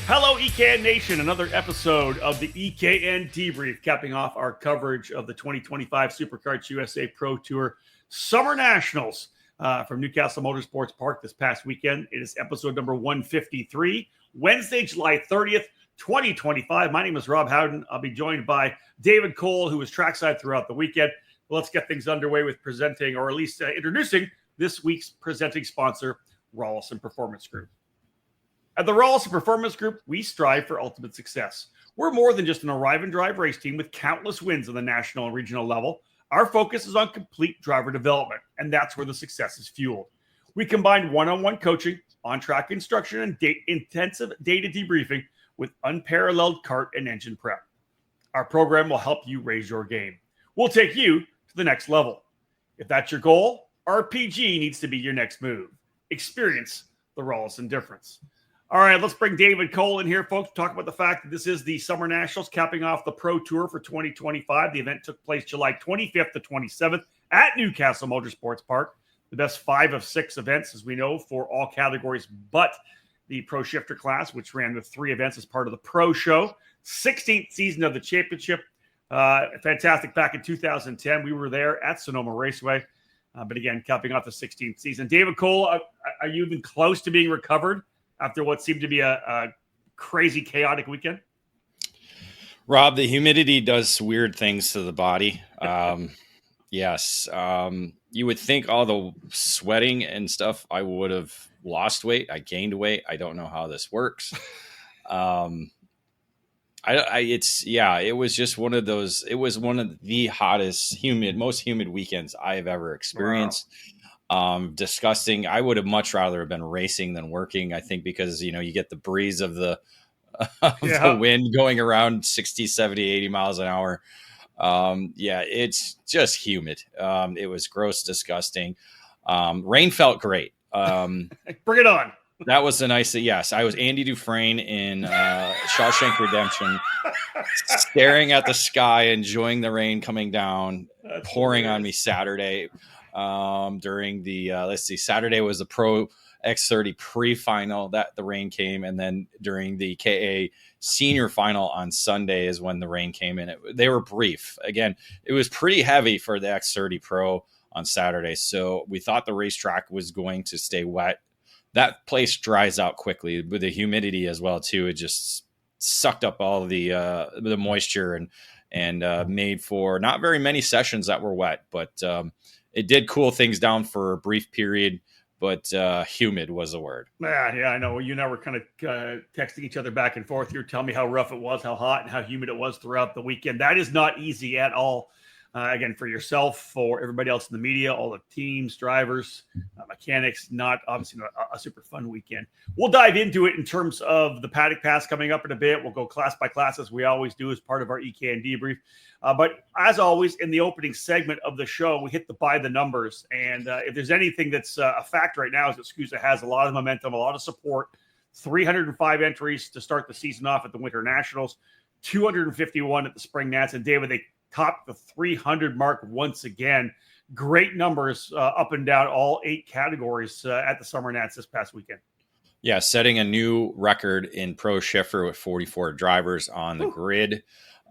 Hello, EKN Nation. Another episode of the EKN Debrief, capping off our coverage of the 2025 Superkarts USA Pro Tour SummerNationals from Newcastle Motorsports Park this past weekend. It is episode number 153, Wednesday, July 30th, 2025. My name is Rob Howden. I'll be joined by David Cole, who was trackside throughout the weekend. Let's get things underway with presenting, or at least introducing, this week's presenting sponsor, Rawlison Performance Group. At the Rawlison Performance Group, we strive for ultimate success. We're more than just an arrive and drive race team with countless wins on the national and regional level. Our focus is on complete driver development, and that's where the success is fueled. We combine one-on-one coaching, on-track instruction, and intensive data debriefing with unparalleled kart and engine prep. Our program will help you raise your game. We'll take you to the next level. If that's your goal, RPG needs to be your next move. Experience the Rawlison difference. All right, let's bring David Cole in here, folks, to talk about the fact that this is the SummerNationals capping off the Pro Tour for 2025. The event took place July 25th to 27th at Newcastle Motorsports Park. The best 5 of 6 events, as we know, for all categories but the Pro Shifter class, which ran with 3 events as part of the Pro Show. 16th season of the championship. Fantastic. Back in 2010, we were there at Sonoma Raceway. But again, capping off the 16th season. David Cole, are you even close to being recovered after what seemed to be a crazy, chaotic weekend? Rob, the humidity does weird things to the body. Yes. You would think all the sweating and stuff, I would have lost weight. I gained weight. I don't know how this works. It was just one of those, it was one of the hottest, most humid weekends I have ever experienced. Wow. Disgusting. I would have much rather have been racing than working, I think, because, you get the breeze of the wind going around 60, 70, 80 miles an hour. It's just humid. It was gross, disgusting. Rain felt great. Bring it on. That was the nice. Yes, I was Andy Dufresne in Shawshank Redemption, staring at the sky, enjoying the rain coming down, pouring on me Saturday. During the Saturday was the Pro X30 pre-final that the rain came, and then during the KA senior final on Sunday is when the rain came in. They were brief. Again, it was pretty heavy for the X30 Pro on Saturday, so we thought the racetrack was going to stay wet. That place dries out quickly with the humidity as well too. It just sucked up all the moisture and made for not very many sessions that were wet, but it did cool things down for a brief period. But humid was the word. Yeah, I know. You and I were kind of texting each other back and forth. You were telling me how rough it was, how hot and how humid it was throughout the weekend. That is not easy at all. Again, for yourself, for everybody else in the media, all the teams, drivers, mechanics, obviously not a super fun weekend. We'll dive into it in terms of the paddock pass coming up in a bit. We'll go class by class as we always do as part of our EKN debrief. But as always, in the opening segment of the show, we hit the by the numbers. And if there's anything that's a fact right now is that SCUSA has a lot of momentum, a lot of support. 305 entries to start the season off at the Winter Nationals, 251 at the Spring Nats. And David, they topped the 300 mark once again. Great numbers up and down all 8 categories at the Summer Nats this past weekend. Yeah, setting a new record in Pro Shifter with 44 drivers on the grid.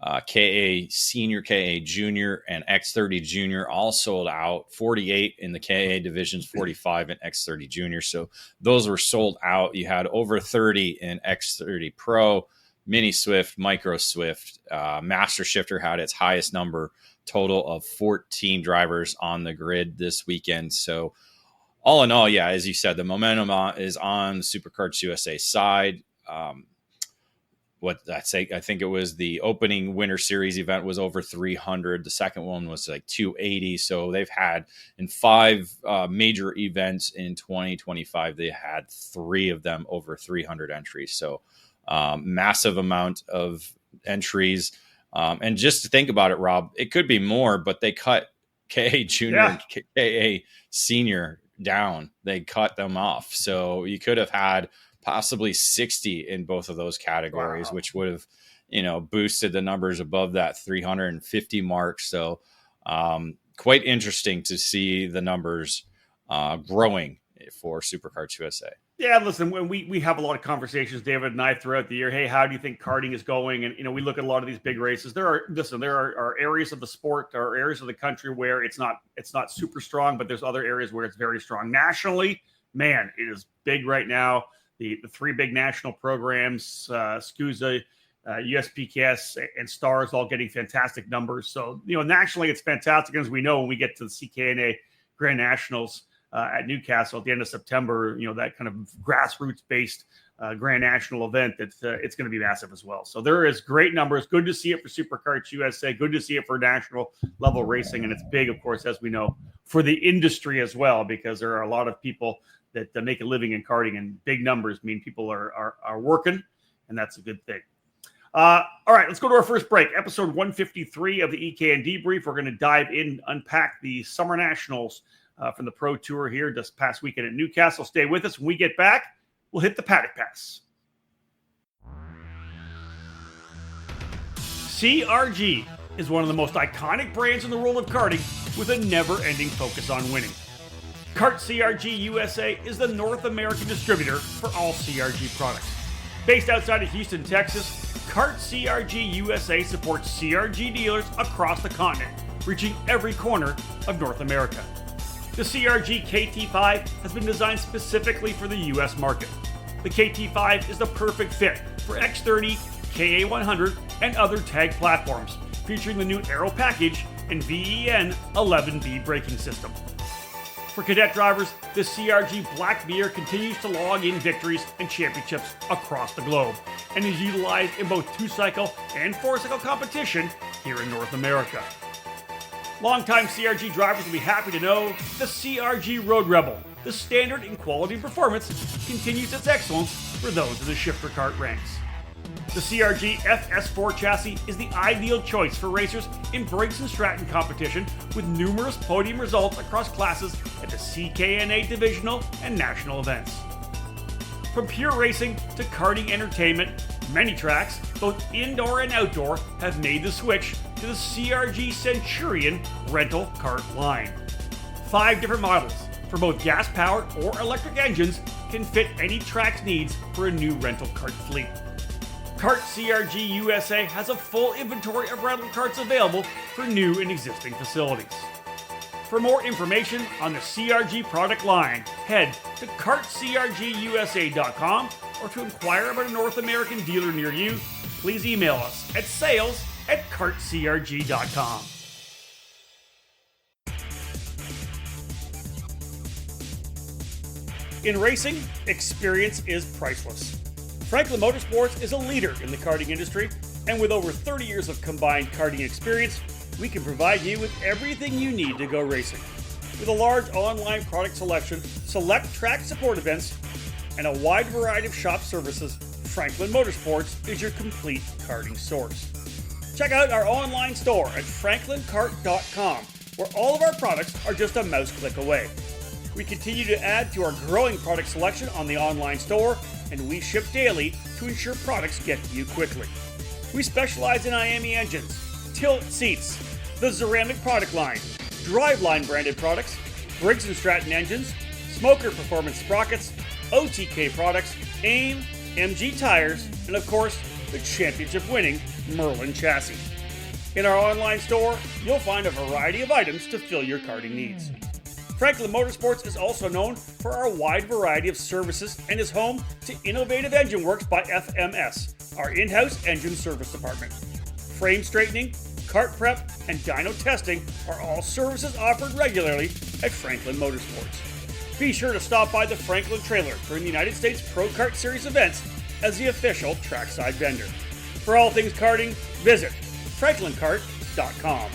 KA Senior, KA Junior, and X30 Junior all sold out. 48 in the KA divisions, 45 in X30 Junior. So those were sold out. You had over 30 in X30 Pro. Mini Swift, Micro Swift, Master Shifter had its highest number, total of 14 drivers on the grid this weekend. So all in all, yeah, as you said, the momentum is on the Superkarts USA side. I think it was the opening Winter Series event was over 300. The second one was like 280. So they've had in 5 major events in 2025, they had 3 of them over 300 entries. So massive amount of entries. And just to think about it, Rob, it could be more, but they cut KA Junior and KA Senior down. They cut them off. So you could have had possibly 60 in both of those categories, which would have, boosted the numbers above that 350 mark. So quite interesting to see the numbers growing for Superkarts USA. Yeah, listen, when we have a lot of conversations, David and I, throughout the year. Hey, how do you think karting is going? And we look at a lot of these big races. There are areas of the sport or areas of the country where it's not super strong, but there's other areas where it's very strong. Nationally, man, it is big right now. The three big national programs, SCUSA, USPKS, and Stars, all getting fantastic numbers. So nationally, it's fantastic. As we know, when we get to the CKNA Grand Nationals at Newcastle at the end of September, that kind of grassroots-based Grand National event, it's going to be massive as well. So there is great numbers. Good to see it for Superkarts USA. Good to see it for national level racing. And it's big, of course, as we know, for the industry as well, because there are a lot of people that make a living in karting, and big numbers mean people are working, and that's a good thing. All right, let's go to our first break. Episode 153 of the EKN Debrief. We're going to dive in, unpack the SummerNationals from the Pro Tour here this past weekend at Newcastle. Stay with us. When we get back, we'll hit the paddock pass. CRG is one of the most iconic brands in the world of karting, with a never-ending focus on winning. Kart CRG USA is the North American distributor for all CRG products. Based outside of Houston, Texas, Kart CRG USA supports CRG dealers across the continent, reaching every corner of North America. The CRG KT5 has been designed specifically for the US market. The KT5 is the perfect fit for X30, KA100, and other tag platforms, featuring the new Aero package and VEN 11B braking system. For cadet drivers, the CRG Black Beer continues to log in victories and championships across the globe, and is utilized in both 2-cycle and 4-cycle competition here in North America. Longtime CRG drivers will be happy to know the CRG Road Rebel, the standard in quality and performance, continues its excellence for those in the shifter kart ranks. The CRG FS4 chassis is the ideal choice for racers in Briggs & Stratton competition, with numerous podium results across classes at the CKNA divisional and national events. From pure racing to karting entertainment, many tracks, both indoor and outdoor, have made the switch to the CRG Centurion rental kart line. 5 different models for both gas-powered or electric engines can fit any track's needs for a new rental kart fleet. Kart CRG USA has a full inventory of rental karts available for new and existing facilities. For more information on the CRG product line, head to kartcrgusa.com, or to inquire about a North American dealer near you, please email us at sales@kartcrg.com. In racing, experience is priceless. Franklin Motorsports is a leader in the karting industry, and with over 30 years of combined karting experience, we can provide you with everything you need to go racing. With a large online product selection, select track support events, and a wide variety of shop services, Franklin Motorsports is your complete karting source. Check out our online store at franklinkart.com, where all of our products are just a mouse click away. We continue to add to our growing product selection on the online store, and we ship daily to ensure products get to you quickly. We specialize in IAME engines, tilt seats, the Ceramic product line, Driveline branded products, Briggs & Stratton engines, Smoker performance sprockets, OTK products, AIM, MG tires, and of course, the championship-winning Merlin chassis. In our online store, you'll find a variety of items to fill your karting needs. Franklin Motorsports is also known for our wide variety of services and is home to Innovative Engine Works by FMS, our in-house engine service department. Frame straightening, kart prep, and dyno testing are all services offered regularly at Franklin Motorsports. Be sure to stop by the Franklin trailer during the United States Pro Kart Series events as the official trackside vendor. For all things karting, visit franklinkart.com.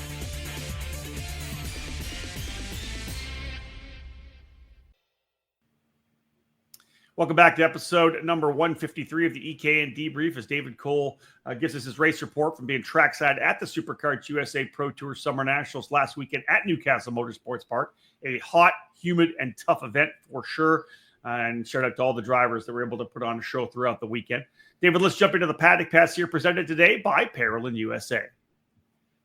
Welcome back to episode number 153 of the EKN Debrief, as David Cole gives us his race report from being trackside at the Superkarts USA Pro Tour SummerNationals last weekend at Newcastle Motorsports Park. A hot, humid, and tough event for sure. And shout out to all the drivers that were able to put on a show throughout the weekend. David, let's jump into the paddock pass here, presented today by Parolin USA.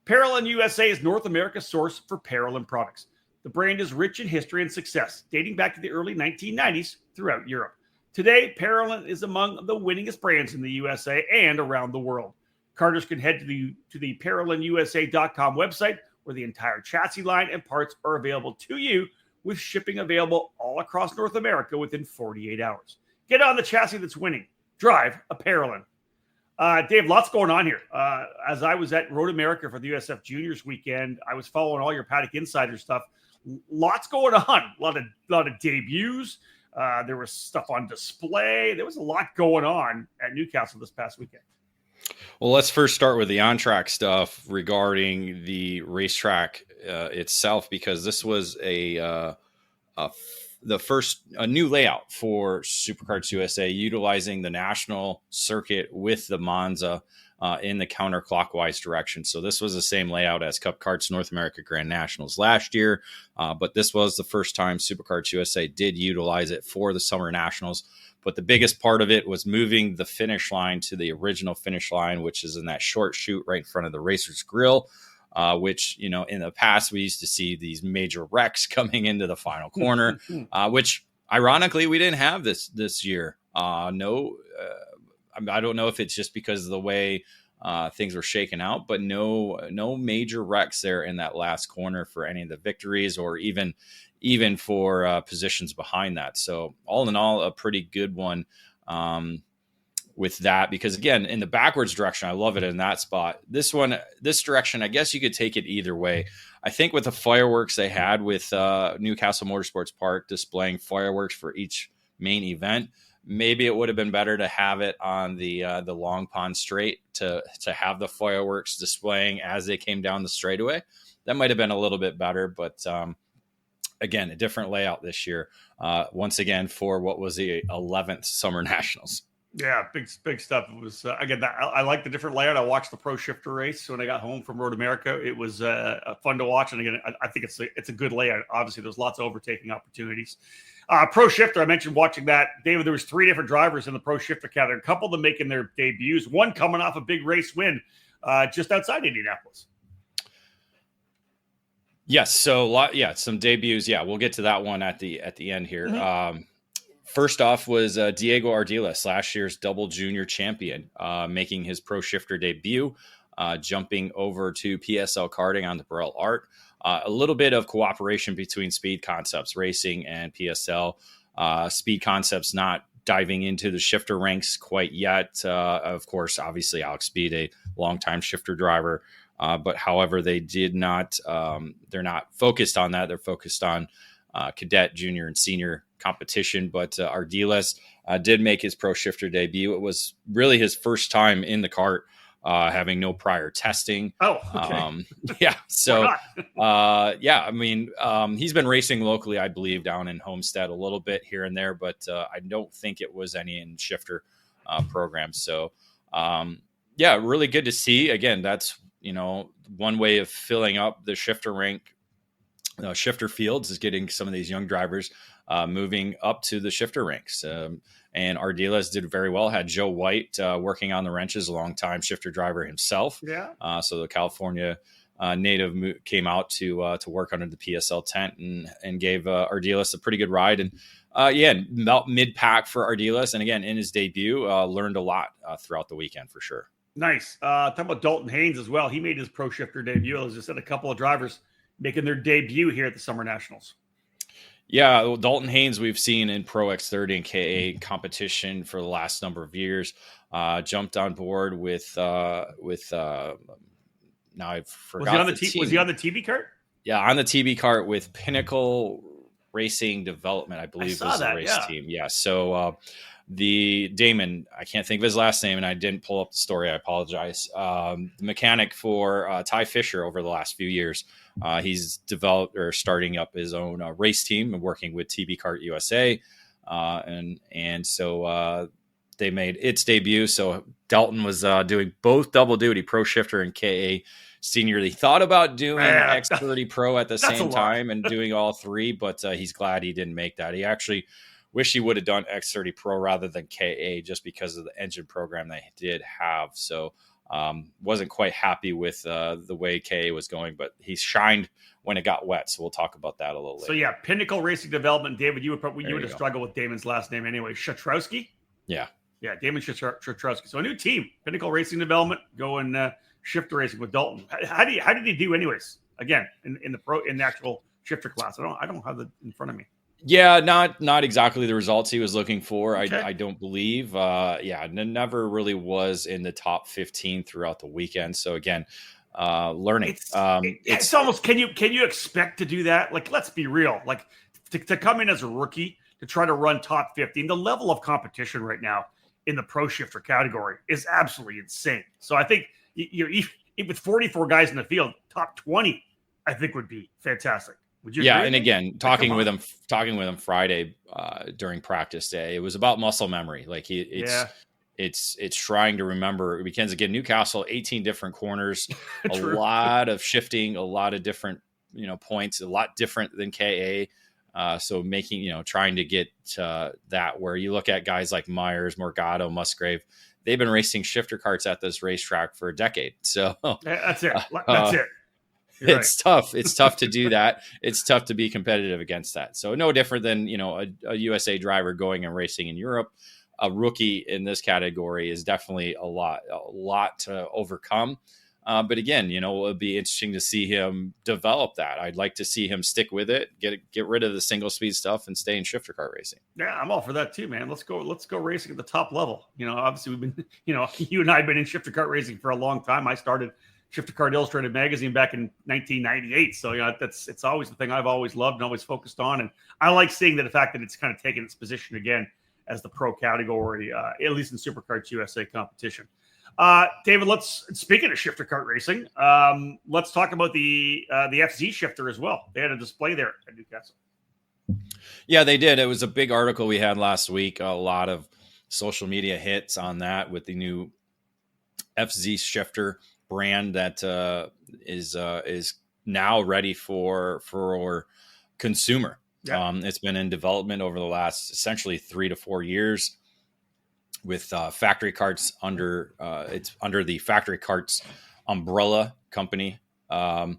Parolin USA is North America's source for Parolin products. The brand is rich in history and success, dating back to the early 1990s throughout Europe. Today, Parolin is among the winningest brands in the USA and around the world. Carters can head to the ParolinUSA.com website, where the entire chassis line and parts are available to you, with shipping available all across North America within 48 hours. Get on the chassis that's winning. Drive a Parolin. Dave, lots going on here. As I was at Road America for the USF Juniors weekend, I was following all your Paddock Insider stuff. Lots going on. A lot of debuts. There was stuff on display. There was a lot going on at Newcastle this past weekend. Well, let's first start with the on-track stuff regarding the racetrack itself, because this was a new layout for Superkarts USA, utilizing the national circuit with the Monza in the counterclockwise direction. So this was the same layout as Cup Karts North America Grand Nationals last year, but this was the first time Superkarts USA did utilize it for the Summer Nationals. But the biggest part of it was moving the finish line to the original finish line, which is in that short chute right in front of the racer's grill, which, in the past we used to see these major wrecks coming into the final corner, which ironically we didn't have this year. I don't know if it's just because of the way things were shaken out, but no major wrecks there in that last corner for any of the victories, or even for positions behind that. So all in all, a pretty good one with that, because again, in the backwards direction, I love it in that spot. This direction, I guess you could take it either way. I think with the fireworks they had with Newcastle Motorsports Park displaying fireworks for each main event, maybe it would have been better to have it on the Long Pond Straight to have the fireworks displaying as they came down the straightaway. That might have been a little bit better, but again, a different layout this year. Once again, for what was the 11th Summer Nationals. Yeah, big stuff. It was again. I like the different layout. I watched the Pro Shifter race when I got home from Road America. It was fun to watch, and again, I think it's a good layout. Obviously, there's lots of overtaking opportunities. Pro Shifter, I mentioned watching that. David, there was 3 different drivers in the Pro Shifter category. A couple of them making their debuts. One coming off a big race win just outside Indianapolis. Yes, so some debuts. Yeah, we'll get to that one at the end here. Mm-hmm. First off was Diego Ardiles, last year's double junior champion, making his Pro Shifter debut, jumping over to PSL karting on the Burrell Art. A little bit of cooperation between Speed Concepts Racing and PSL. Speed Concepts not diving into the shifter ranks quite yet. Of course, obviously Alex Speed, a longtime shifter driver. But however, they did not, they're not focused on that. They're focused on cadet, junior, and senior competition. But Ardiles did make his Pro Shifter debut. It was really his first time in the kart, having no prior testing. Oh, okay. Yeah. So, I mean, he's been racing locally, I believe, down in Homestead a little bit here and there, but I don't think it was any in shifter programs. So, really good to see. Again, that's, one way of filling up the shifter rank, shifter fields, is getting some of these young drivers moving up to the shifter ranks. And Ardiles did very well. Had Joe White working on the wrenches, a long-time shifter driver himself. Yeah. So the California native came out to work under the PSL tent and gave Ardiles a pretty good ride. And about mid-pack for Ardiles. And again, in his debut, learned a lot throughout the weekend for sure. Nice. Talking about Dalton Haynes as well. He made his Pro Shifter debut. As I said, a couple of drivers making their debut here at the Summer Nationals. Yeah, well, Dalton Haynes we've seen in Pro X30 and KA competition for the last number of years. Jumped on board with now I've forgotten. Was he on the TV cart? Yeah, on the TV cart with Pinnacle Racing Development, I believe was the race team. Yeah, so the Damon, I can't think of his last name, and I didn't pull up the story. I apologize. The mechanic for Ty Fisher over the last few years. He's developed or starting up his own race team and working with TB Kart USA. And so they made its debut. So Dalton was doing both double duty, Pro Shifter and KA Senior. He thought about doing X30 Pro at the same time and doing all 3, but he's glad he didn't make that. He actually wish he would have done X30 Pro rather than KA, just because of the engine program they did have. So Wasn't quite happy with the way KA was going, but he shined when it got wet. So we'll talk about that a little later. So yeah, Pinnacle Racing Development. David, you would have struggled with Damon's last name anyway. Shatrowski? Yeah. Yeah, Damon Shatrowski. So a new team, Pinnacle Racing Development, going shifter racing with Dalton. How did he do anyways? Again, in the actual shifter class. I don't have it in front of me. Yeah, not exactly the results he was looking for. Okay. I don't believe. Never really was in the top 15 throughout the weekend. So again, learning. It's almost can you expect to do that? Like, let's be real. Like to come in as a rookie to try to run top 15. The level of competition right now in the pro shifter category is absolutely insane. So I think with 44 guys in the field, top 20, I think would be fantastic. Would you agree? And again, talking with him Friday during practice day, it was about muscle memory. Like it's trying to remember, because again, Newcastle, 18 different corners, a lot of shifting, a lot of different, points, a lot different than KA. So trying to get that where you look at guys like Myers, Morgado, Musgrave, they've been racing shifter carts at this racetrack for a decade. So that's it. That's it. It's tough. It's tough to do that. It's tough to be competitive against that. So no different than, a USA driver going and racing in Europe. A rookie in this category is definitely a lot to overcome. But again, it would be interesting to see him develop that. I'd like to see him stick with it, get rid of the single speed stuff and stay in shifter kart racing. Yeah, I'm all for that too, man. Let's go racing at the top level. Obviously we've been, you and I have been in shifter kart racing for a long time. I started Shifter Kart Illustrated magazine back in 1998. So, it's always the thing I've always loved and always focused on. And I like seeing the fact that it's kind of taken its position again as the pro category, at least in Superkarts USA competition. David, speaking of shifter kart racing, let's talk about the FZ shifter as well. They had a display there at Newcastle. Yeah, they did. It was a big article we had last week. A lot of social media hits on that with the new FZ shifter brand that is now ready for consumer. Yeah. It's been in development over the last essentially 3 to 4 years with Factory Karts under the Factory Karts umbrella company. And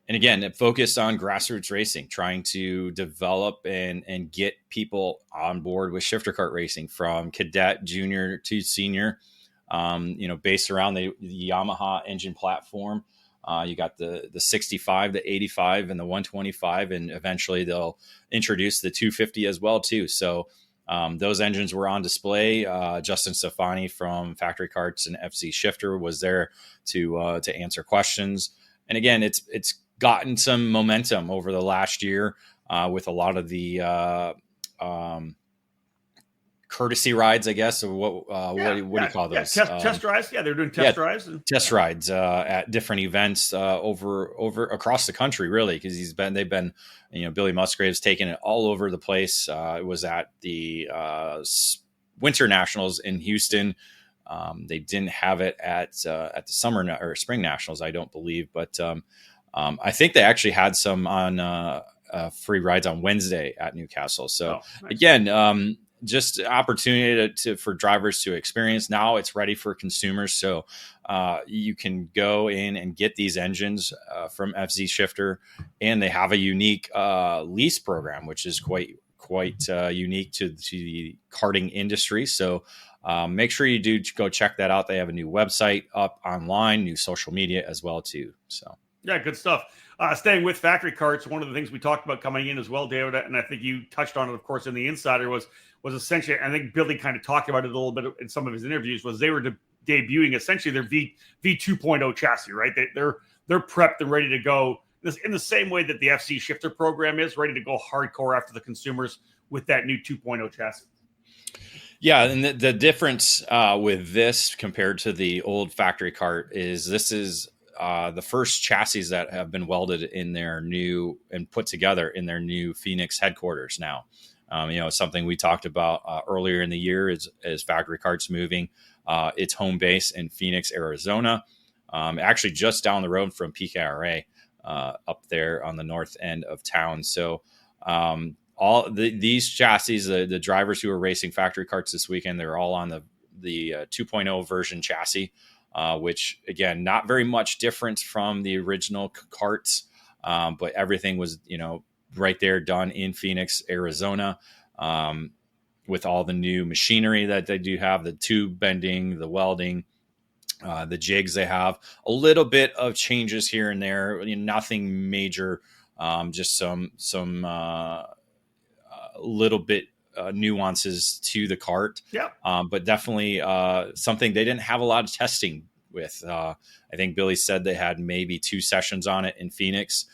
again, it focused on grassroots racing, trying to develop and get people on board with shifter kart racing from cadet, junior to senior. Based around the Yamaha engine platform. You got the 65, the 85, and the 125, and eventually they'll introduce the 250 as well too. So those engines were on display. Justin Stefani from Factory Karts and FC Shifter was there to answer questions. And again, it's gotten some momentum over the last year with a lot of the courtesy rides, I guess, or what do you call those? Test drives. Yeah, they're doing test drives. Test rides at different events over across the country, really, because they've been, Billy Musgrave's taken it all over the place. It was at the Winter Nationals in Houston. They didn't have it at the Summer or Spring Nationals, I don't believe, but I think they actually had some on free rides on Wednesday at Newcastle. So nice. Again, just opportunity for drivers to experience. Now it's ready for consumers. So you can go in and get these engines from FZ Shifter, and they have a unique lease program, which is quite unique to the karting industry. So make sure you do go check that out. They have a new website up online, new social media as well too. So yeah, good stuff. Staying with Factory Karts, one of the things we talked about coming in as well, David, and I think you touched on it, of course, in the Insider was essentially, I think Billy kind of talked about it a little bit in some of his interviews, was they were debuting essentially their V 2.0 chassis, right? They're prepped and ready to go in the same way that the FC Shifter program is ready to go hardcore after the consumers with that new 2.0 chassis. Yeah, and the difference with this compared to the old Factory Kart is this is the first chassis that have been welded in their new and put together in their new Phoenix headquarters now. Something we talked about earlier in the year is Factory Karts moving its home base in Phoenix, Arizona, actually just down the road from PKRA up there on the north end of town. So these chassis, the drivers who are racing Factory Karts this weekend, they're all on the 2.0 version chassis. which again, not very much difference from the original carts, but everything was, right there done in Phoenix, Arizona, with all the new machinery that they do have, the tube bending, the welding, the jigs they have, a little bit of changes here and there, nothing major, just some little bit nuances to the cart. Yeah. But definitely something they didn't have a lot of testing with. I think Billy said they had maybe 2 sessions on it in Phoenix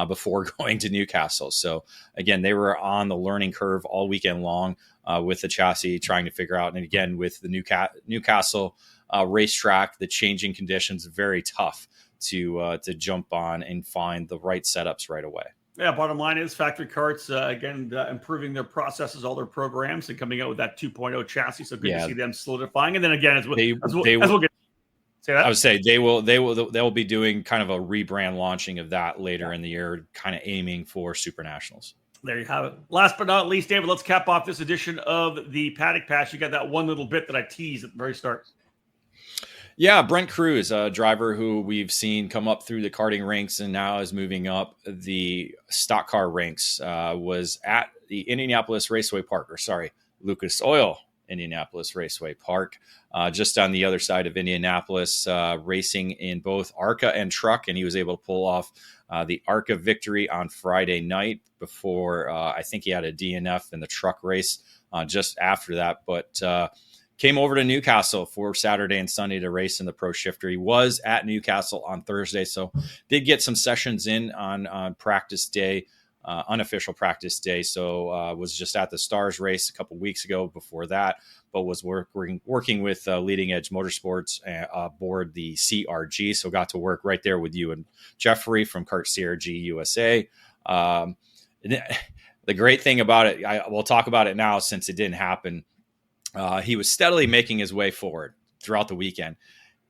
before going to Newcastle. So again, they were on the learning curve all weekend long with the chassis, trying to figure out. And again, with the Newcastle racetrack, the changing conditions, very tough to jump on and find the right setups right away. Yeah, bottom line is Factory Carts, improving their processes, all their programs, and coming out with that 2.0 chassis. So good to see them solidifying. And then again, as we'll get, say that? I would say they'll be doing kind of a rebrand launching of that later in the year, kind of aiming for SuperNationals. There you have it. Last but not least, David, let's cap off this edition of the Paddock Pass. You got that one little bit that I teased at the very start. Yeah, Brent Cruz, a driver who we've seen come up through the karting ranks and now is moving up the stock car ranks, was at the Lucas Oil Indianapolis Raceway Park, just on the other side of Indianapolis, racing in both ARCA and truck. And he was able to pull off the ARCA victory on Friday night before I think he had a DNF in the truck race just after that. But came over to Newcastle for Saturday and Sunday to race in the Pro Shifter. He was at Newcastle on Thursday, so did get some sessions in on practice day, unofficial practice day. So was just at the Stars race a couple weeks ago before that, but was working with Leading Edge Motorsports aboard the CRG. So got to work right there with you and Jeffrey from Kart CRG USA. The great thing about it, we'll talk about it now since it didn't happen. He was steadily making his way forward throughout the weekend.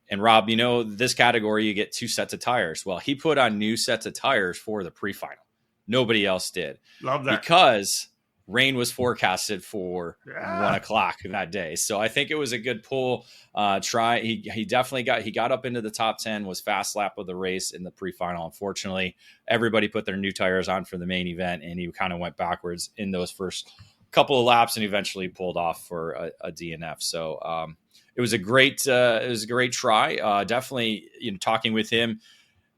And Rob, this category, you get 2 sets of tires. Well, he put on new sets of tires for the pre-final. Nobody else did. Love that. Because rain was forecasted for 1:00 that day. So I think it was a good pull try. He definitely got up into the top 10, was fast lap of the race in the pre-final. Unfortunately, everybody put their new tires on for the main event, and he kind of went backwards in those first couple of laps and eventually pulled off for a DNF. So it was a great try. Definitely, talking with him,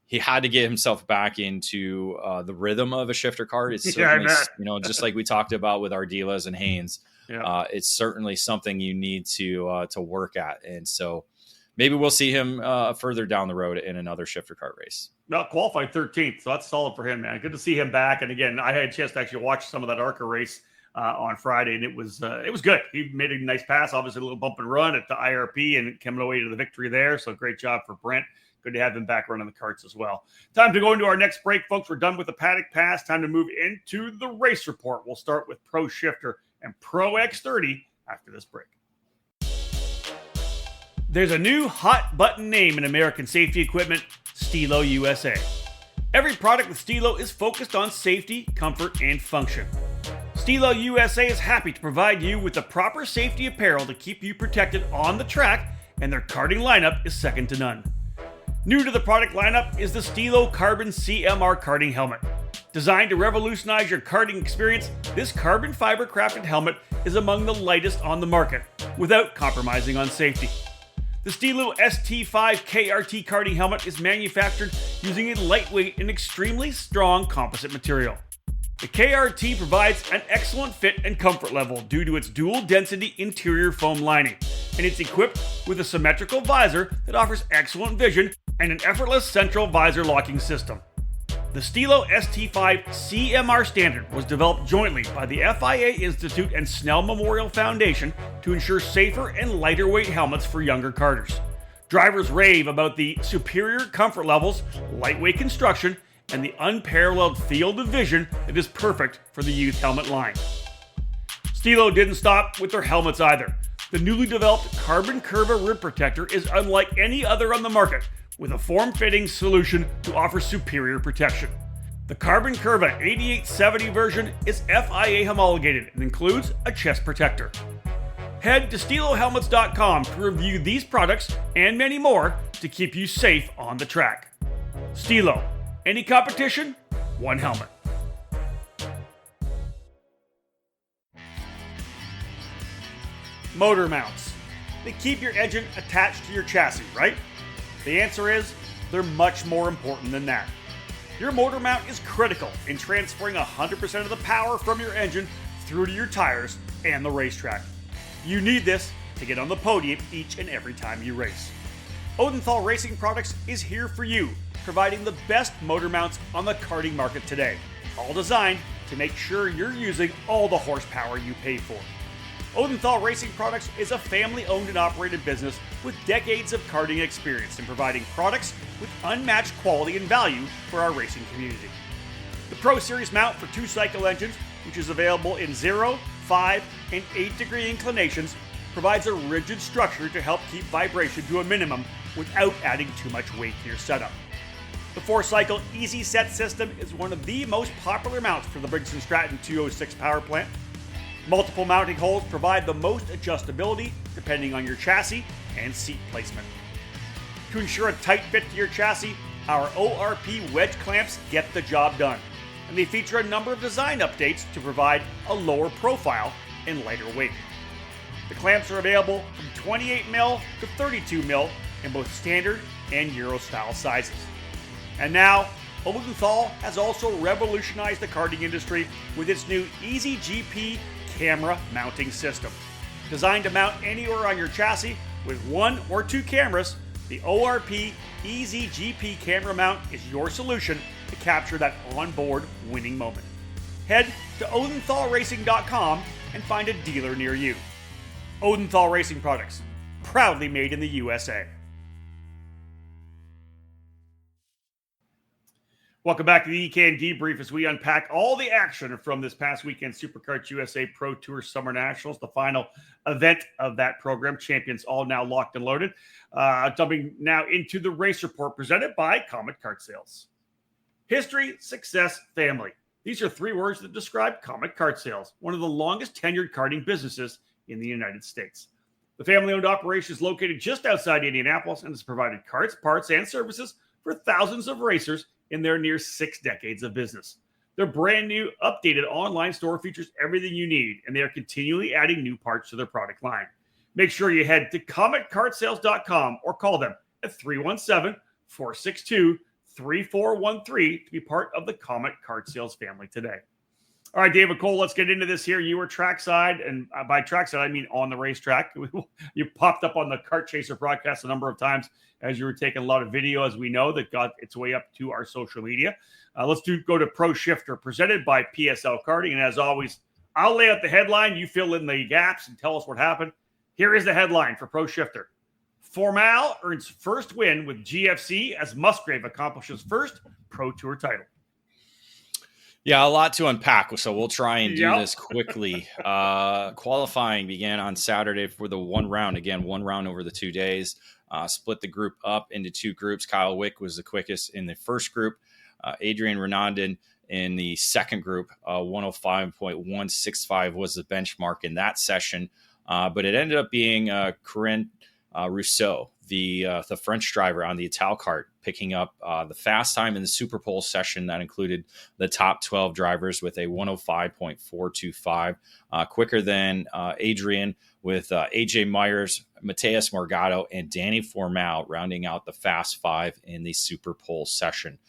he had to get himself back into the rhythm of a shifter kart. It's certainly, just like we talked about with Ardilas and Haynes, it's certainly something you need to work at. And so maybe we'll see him further down the road in another shifter kart race. No, qualified 13th. So that's solid for him, man. Good to see him back. And again, I had a chance to actually watch some of that ARCA race on Friday, and it was good. He made a nice pass, obviously a little bump and run at the IRP and coming away to the victory there. So great job for Brent. Good to have him back running the karts as well. Time to go into our next break, folks. We're done with the Paddock Pass. Time to move into the race report. We'll start with Pro Shifter and Pro X30 after this break. There's a new hot button name in American safety equipment, Stilo USA. Every product with Stilo is focused on safety, comfort, and function. Stilo USA is happy to provide you with the proper safety apparel to keep you protected on the track, and their karting lineup is second to none. New to the product lineup is the Stilo Carbon CMR karting helmet. Designed to revolutionize your karting experience, this carbon fiber crafted helmet is among the lightest on the market, without compromising on safety. The Stilo ST5 KRT karting helmet is manufactured using a lightweight and extremely strong composite material. The KRT provides an excellent fit and comfort level due to its dual-density interior foam lining, and it's equipped with a symmetrical visor that offers excellent vision and an effortless central visor locking system. The Stilo ST5 CMR standard was developed jointly by the FIA Institute and Snell Memorial Foundation to ensure safer and lighter weight helmets for younger karters. Drivers rave about the superior comfort levels, lightweight construction, and the unparalleled field of vision that is perfect for the youth helmet line. Stilo didn't stop with their helmets either. The newly developed Carbon Curva rib protector is unlike any other on the market, with a form-fitting solution to offer superior protection. The Carbon Curva 8870 version is FIA homologated and includes a chest protector. Head to stilohelmets.com to review these products and many more to keep you safe on the track. Stilo, any competition, one helmet. Motor mounts. They keep your engine attached to your chassis, right? The answer is, they're much more important than that. Your motor mount is critical in transferring 100% of the power from your engine through to your tires and the racetrack. You need this to get on the podium each and every time you race. Odenthal Racing Products is here for you, providing the best motor mounts on the karting market today, all designed to make sure you're using all the horsepower you pay for. Odenthal Racing Products is a family-owned and operated business with decades of karting experience in providing products with unmatched quality and value for our racing community. The Pro Series mount for 2-cycle engines, which is available in 0, 5, and 8-degree inclinations, provides a rigid structure to help keep vibration to a minimum without adding too much weight to your setup. The 4-cycle Easy Set system is one of the most popular mounts for the Briggs & Stratton 206 power plant. Multiple mounting holes provide the most adjustability depending on your chassis and seat placement. To ensure a tight fit to your chassis, our ORP wedge clamps get the job done, and they feature a number of design updates to provide a lower profile and lighter weight. The clamps are available from 28mm to 32mm in both standard and Euro style sizes. And now, Odenthal has also revolutionized the karting industry with its new Easy GP camera mounting system. Designed to mount anywhere on your chassis with 1 or 2 cameras, the ORP Easy GP camera mount is your solution to capture that onboard winning moment. Head to odenthalracing.com and find a dealer near you. Odenthal Racing Products, proudly made in the USA. Welcome back to the EKN Debrief as we unpack all the action from this past weekend Superkarts USA Pro Tour Summer Nationals, the final event of that program. Champions all now locked and loaded. Jumping now into the race report presented by Comet Kart Sales. History, success, family. These are 3 words that describe Comet Kart Sales, one of the longest tenured karting businesses in the United States. The family-owned operation is located just outside Indianapolis and has provided karts, parts, and services for thousands of racers in their near 6 decades of business. Their brand new, updated online store features everything you need, and they are continually adding new parts to their product line. Make sure you head to CometKartSales.com or call them at 317-462-3413 to be part of the Comet Kart Sales family today. All right, David Cole, let's get into this here. You were trackside, and by trackside, I mean on the racetrack. You popped up on the Kart Chaser broadcast a number of times as you were taking a lot of video, as we know, that got its way up to our social media. Let's go to Pro Shifter, presented by PSL Karting. And as always, I'll lay out the headline. You fill in the gaps and tell us what happened. Here is the headline for Pro Shifter. Formal earns first win with GFC as Musgrave accomplishes first Pro Tour title. Yeah, a lot to unpack, so we'll try and do this quickly. Qualifying began on Saturday for the one round. Again, one round over the 2 days. Split the group up into 2 groups. Kyle Wick was the quickest in the first group. Adrian Renandin in the second group. 105.165 was the benchmark in that session. But it ended up being Corinne Rousseau, the French driver on the Ital kart, picking up the fast time in the Super Pole session that included the top 12 drivers with a 105.425, quicker than Adrian, with AJ Myers, Mateus Morgado, and Danny Formal rounding out the fast 5 in the Super Pole session.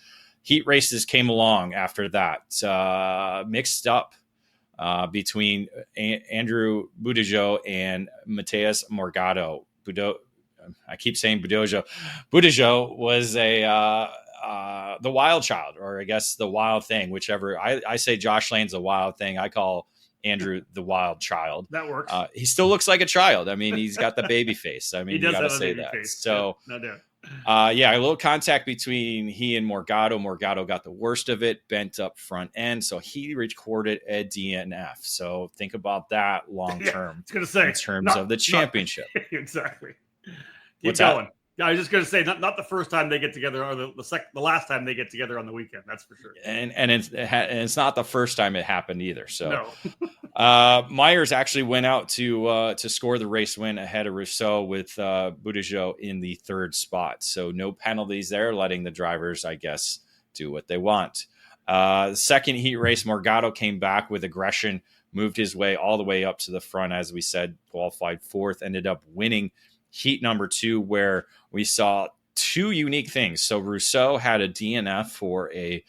Heat races came along after that, mixed up between Andrew Budejo and Mateus Morgado. I keep saying Budejo. Budejo was the wild child, or I guess the wild thing, whichever. I say Josh Lane's the wild thing. I call Andrew the wild child. That works. He still looks like a child. I mean, he's got the baby face. I mean, you got to say that. Face. So, no doubt. A little contact between he and Morgado. Morgado got the worst of it, bent up front end, so he recorded a DNF. So think about that long term. I was going to say, in terms of the championship. Exactly. What's going. Yeah, I was just going to say, not the first time they get together, or the last time they get together on the weekend. That's for sure. And it's not the first time it happened either. So no. Myers actually went out to score the race win ahead of Rousseau with Buttigieg in the third spot. So no penalties there, letting the drivers, I guess, do what they want. The second heat race, Morgado came back with aggression, moved his way all the way up to the front, as we said, qualified fourth, ended up winning heat number 2, where we saw two unique things. So Rousseau had a DNF for a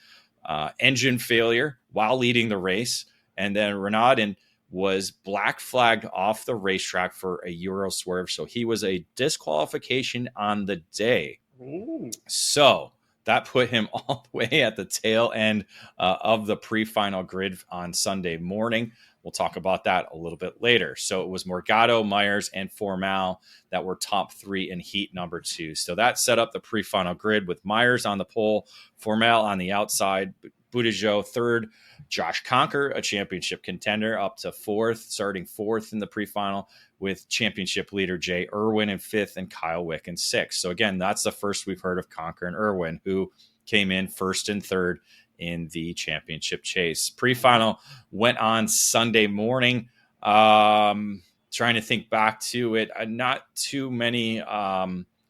engine failure while leading the race, and then Renaudin was black flagged off the racetrack for a Euro swerve. So he was a disqualification on the day. Ooh. So that put him all the way at the tail end of the pre-final grid on Sunday morning. We'll talk about that a little bit later. So it was Morgado, Myers, and Formal that were top 3 in heat number 2. So that set up the pre-final grid with Myers on the pole, Formal on the outside, Buttigieg third, Josh Conker, a championship contender, up to fourth, starting fourth in the pre-final, with championship leader Jay Irwin in fifth and Kyle Wick in sixth. So again, that's the first we've heard of Conker and Irwin, who came in first and third in the championship chase. Pre-final went on Sunday morning. Trying to think back to it, not too many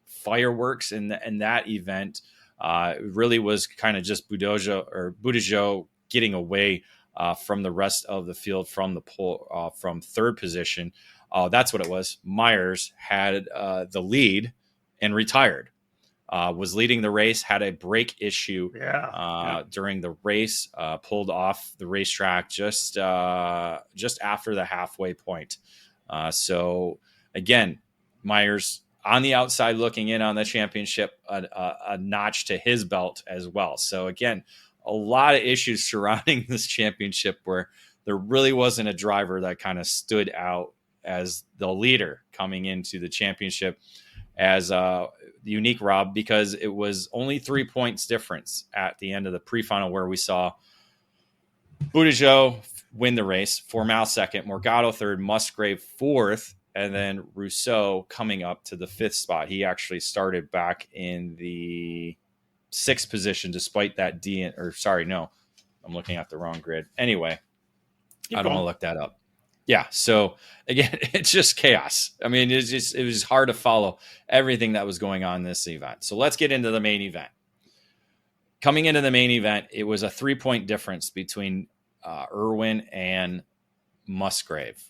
fireworks in that event. It really was kind of just Buttigieg getting away from the rest of the field from the pole, from third position. That's what it was. Myers had the lead and retired. Was leading the race, had a brake issue during the race, pulled off the racetrack just after the halfway point. So again, Myers on the outside looking in on the championship, a notch to his belt as well. So again, a lot of issues surrounding this championship where there really wasn't a driver that kind of stood out as the leader coming into the championship as unique, Rob, because it was only 3 points difference at the end of the pre-final, where we saw Buttigieg win the race, Formal second, Morgado third, Musgrave fourth, and then Rousseau coming up to the fifth spot. He actually started back in the sixth position, despite that I'm looking at the wrong grid. Anyway, I don't want to look that up. Yeah. So again, it's just chaos. I mean, it was hard to follow everything that was going on in this event. So let's get into the main event. Coming into the main event, it was a 3-point difference between Irwin and Musgrave.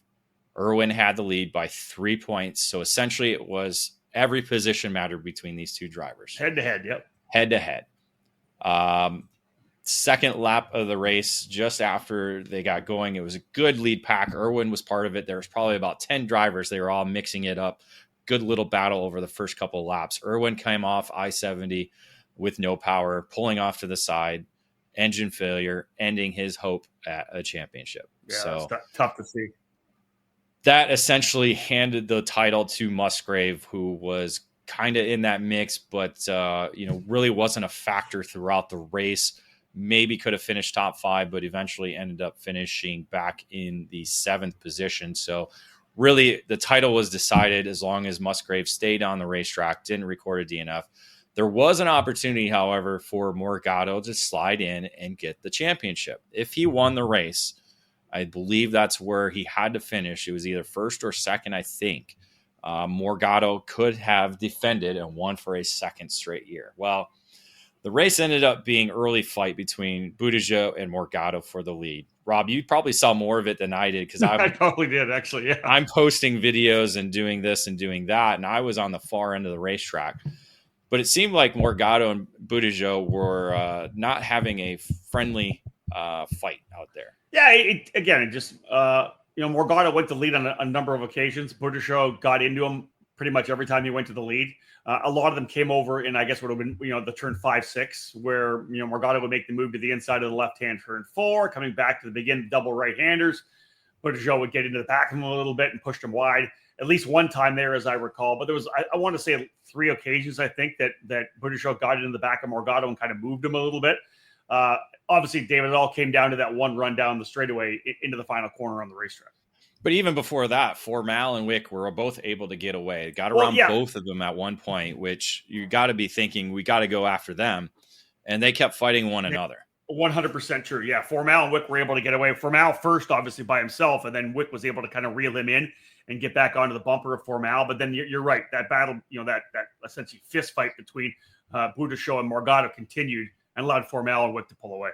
Irwin had the lead by 3 points. So essentially it was every position mattered between these two drivers. Head to head. Yep. Head to head. Second lap of the race, just after they got going, it was a good lead pack. Irwin was part of it. There was probably about 10 drivers. They were all mixing it up. Good little battle over the first couple of laps. Irwin came off I-70 with no power, pulling off to the side, engine failure, ending his hope at a championship. Yeah, so it's tough to see. That essentially handed the title to Musgrave, who was kind of in that mix, but really wasn't a factor throughout the race. Maybe could have finished top 5, but eventually ended up finishing back in the 7th position. So really the title was decided as long as Musgrave stayed on the racetrack, didn't record a DNF. There was an opportunity, however, for Morgado to slide in and get the championship. If he won the race, I believe that's where he had to finish. It was either first or second, I think. Morgado could have defended and won for a second straight year. Well, the race ended up being early fight between Buttigieg and Morgado for the lead. Rob, you probably saw more of it than I did because I probably did, actually. Yeah, I'm posting videos and doing this and doing that, and I was on the far end of the racetrack. But it seemed like Morgado and Buttigieg were not having a friendly fight out there. Yeah, Morgado went to lead on a number of occasions. Buttigieg got into him pretty much every time he went to the lead. A lot of them came over in, I guess, would have been, the turn 5-6, where, Morgado would make the move to the inside of the left-hand turn 4, coming back to the begin double right-handers. Buttigieg would get into the back of him a little bit and pushed him wide. At least one time there, as I recall. But there was, I want to say 3 occasions, I think, that Buttigieg got into the back of Morgado and kind of moved him a little bit. Obviously, David, it all came down to that one run down the straightaway into the final corner on the racetrack. But even before that, Formal and Wick were both able to get away. Got around both of them at one point, which you got to be thinking we got to go after them. And they kept fighting one another. 100% true. Yeah, Formal and Wick were able to get away. Formal first, obviously, by himself, and then Wick was able to kind of reel him in and get back onto the bumper of Formal. But then you're right. That battle, that essentially fist fight between Budasho and Morgado continued and allowed Formal and Wick to pull away.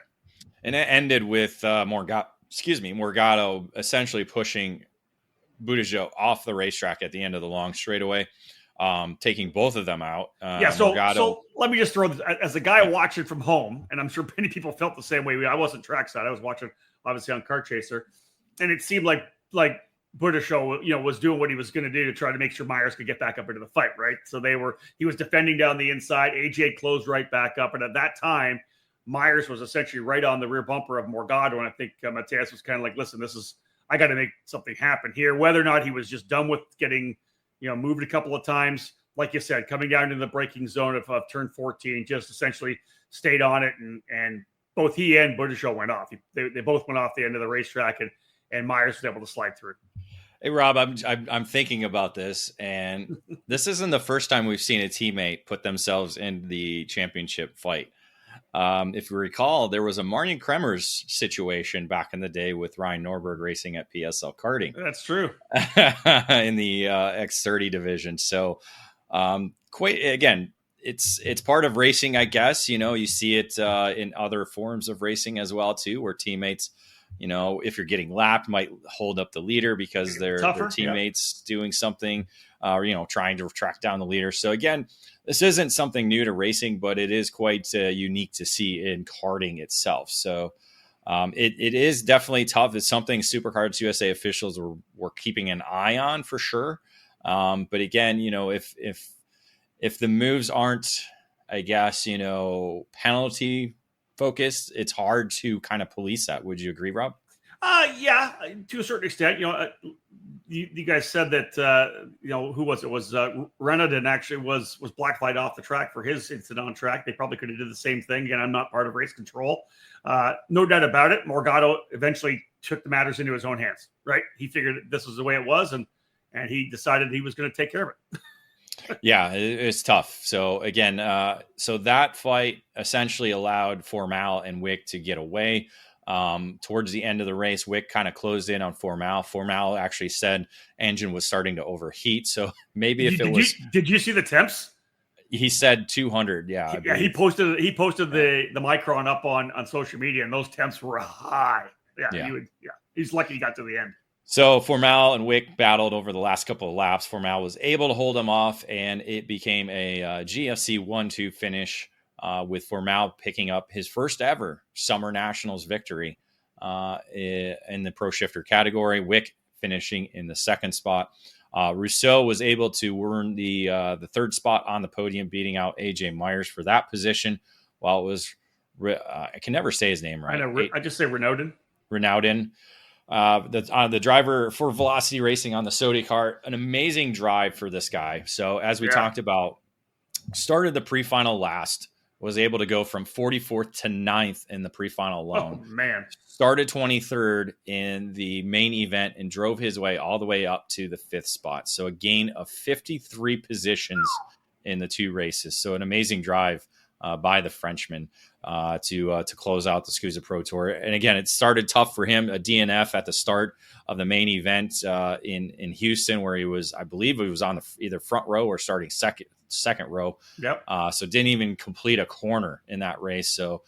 And it ended with Morgado essentially pushing Budasho off the racetrack at the end of the long straightaway, taking both of them out. So let me just throw this as a guy watching from home, and I'm sure many people felt the same way. I wasn't trackside; I was watching obviously on Kart Chaser, and it seemed like Budasho, was doing what he was going to do to try to make sure Myers could get back up into the fight, right? So he was defending down the inside. AJ closed right back up, and at that time, Myers was essentially right on the rear bumper of Morgado, and I think Mateus was kind of like, listen, I got to make something happen here. Whether or not he was just done with getting, moved a couple of times, like you said, coming down into the braking zone of turn 14, just essentially stayed on it, and both he and Budasho went off. They both went off the end of the racetrack, and Myers was able to slide through. Hey, Rob, I'm thinking about this, and this isn't the first time we've seen a teammate put themselves in the championship fight. If you recall, there was a Martin Kremers situation back in the day with Ryan Norberg racing at PSL Karting. That's true. In the X30 division. So, it's part of racing, I guess. You see it in other forms of racing as well too, where teammates, if you're getting lapped, might hold up the leader because their teammates doing something, trying to track down the leader. So again, this isn't something new to racing, but it is quite unique to see in karting itself. So it is definitely tough. It's something Superkarts USA officials were keeping an eye on for sure. But again, if the moves aren't, I guess, penalty focused, it's hard to kind of police that. Would you agree, Rob? Yeah, to a certain extent. You guys said that who was it? Was Renaudin actually was black flagged off the track for his incident on track. They probably could have did the same thing. Again, I'm not part of race control. No doubt about it. Morgado eventually took the matters into his own hands. Right? He figured this was the way it was, and he decided he was going to take care of it. Yeah, it's tough. So again, so that fight essentially allowed Formal and Wick to get away. Towards the end of the race, Wick kind of closed in on Formal. Formal actually said engine was starting to overheat. So maybe did you see the temps? He said 200. Yeah. Yeah. He posted the micron up on social media, and those temps were high. Yeah. He's lucky he got to the end. So Formal and Wick battled over the last couple of laps. Formal was able to hold him off, and it became a GFC 1-2 finish. With Formal picking up his first ever SummerNationals victory in the Pro Shifter category. Wick finishing in the second spot. Rousseau was able to earn the third spot on the podium, beating out AJ Myers for that position. While it was, I can never say his name right. I know. I just say Renaudin. The driver for Velocity Racing on the Sodi kart. An amazing drive for this guy. So as we talked about, started the pre-final last. Was able to go from 44th to 9th in the pre-final alone. Oh, man. Started 23rd in the main event and drove his way all the way up to the 5th spot. So a gain of 53 positions in the two races. So an amazing drive by the Frenchman to close out the SCUSA Pro Tour. And again, it started tough for him. A DNF at the start of the main event in Houston, where I believe he was on the either front row or starting second row. Yep. So didn't even complete a corner in that race. So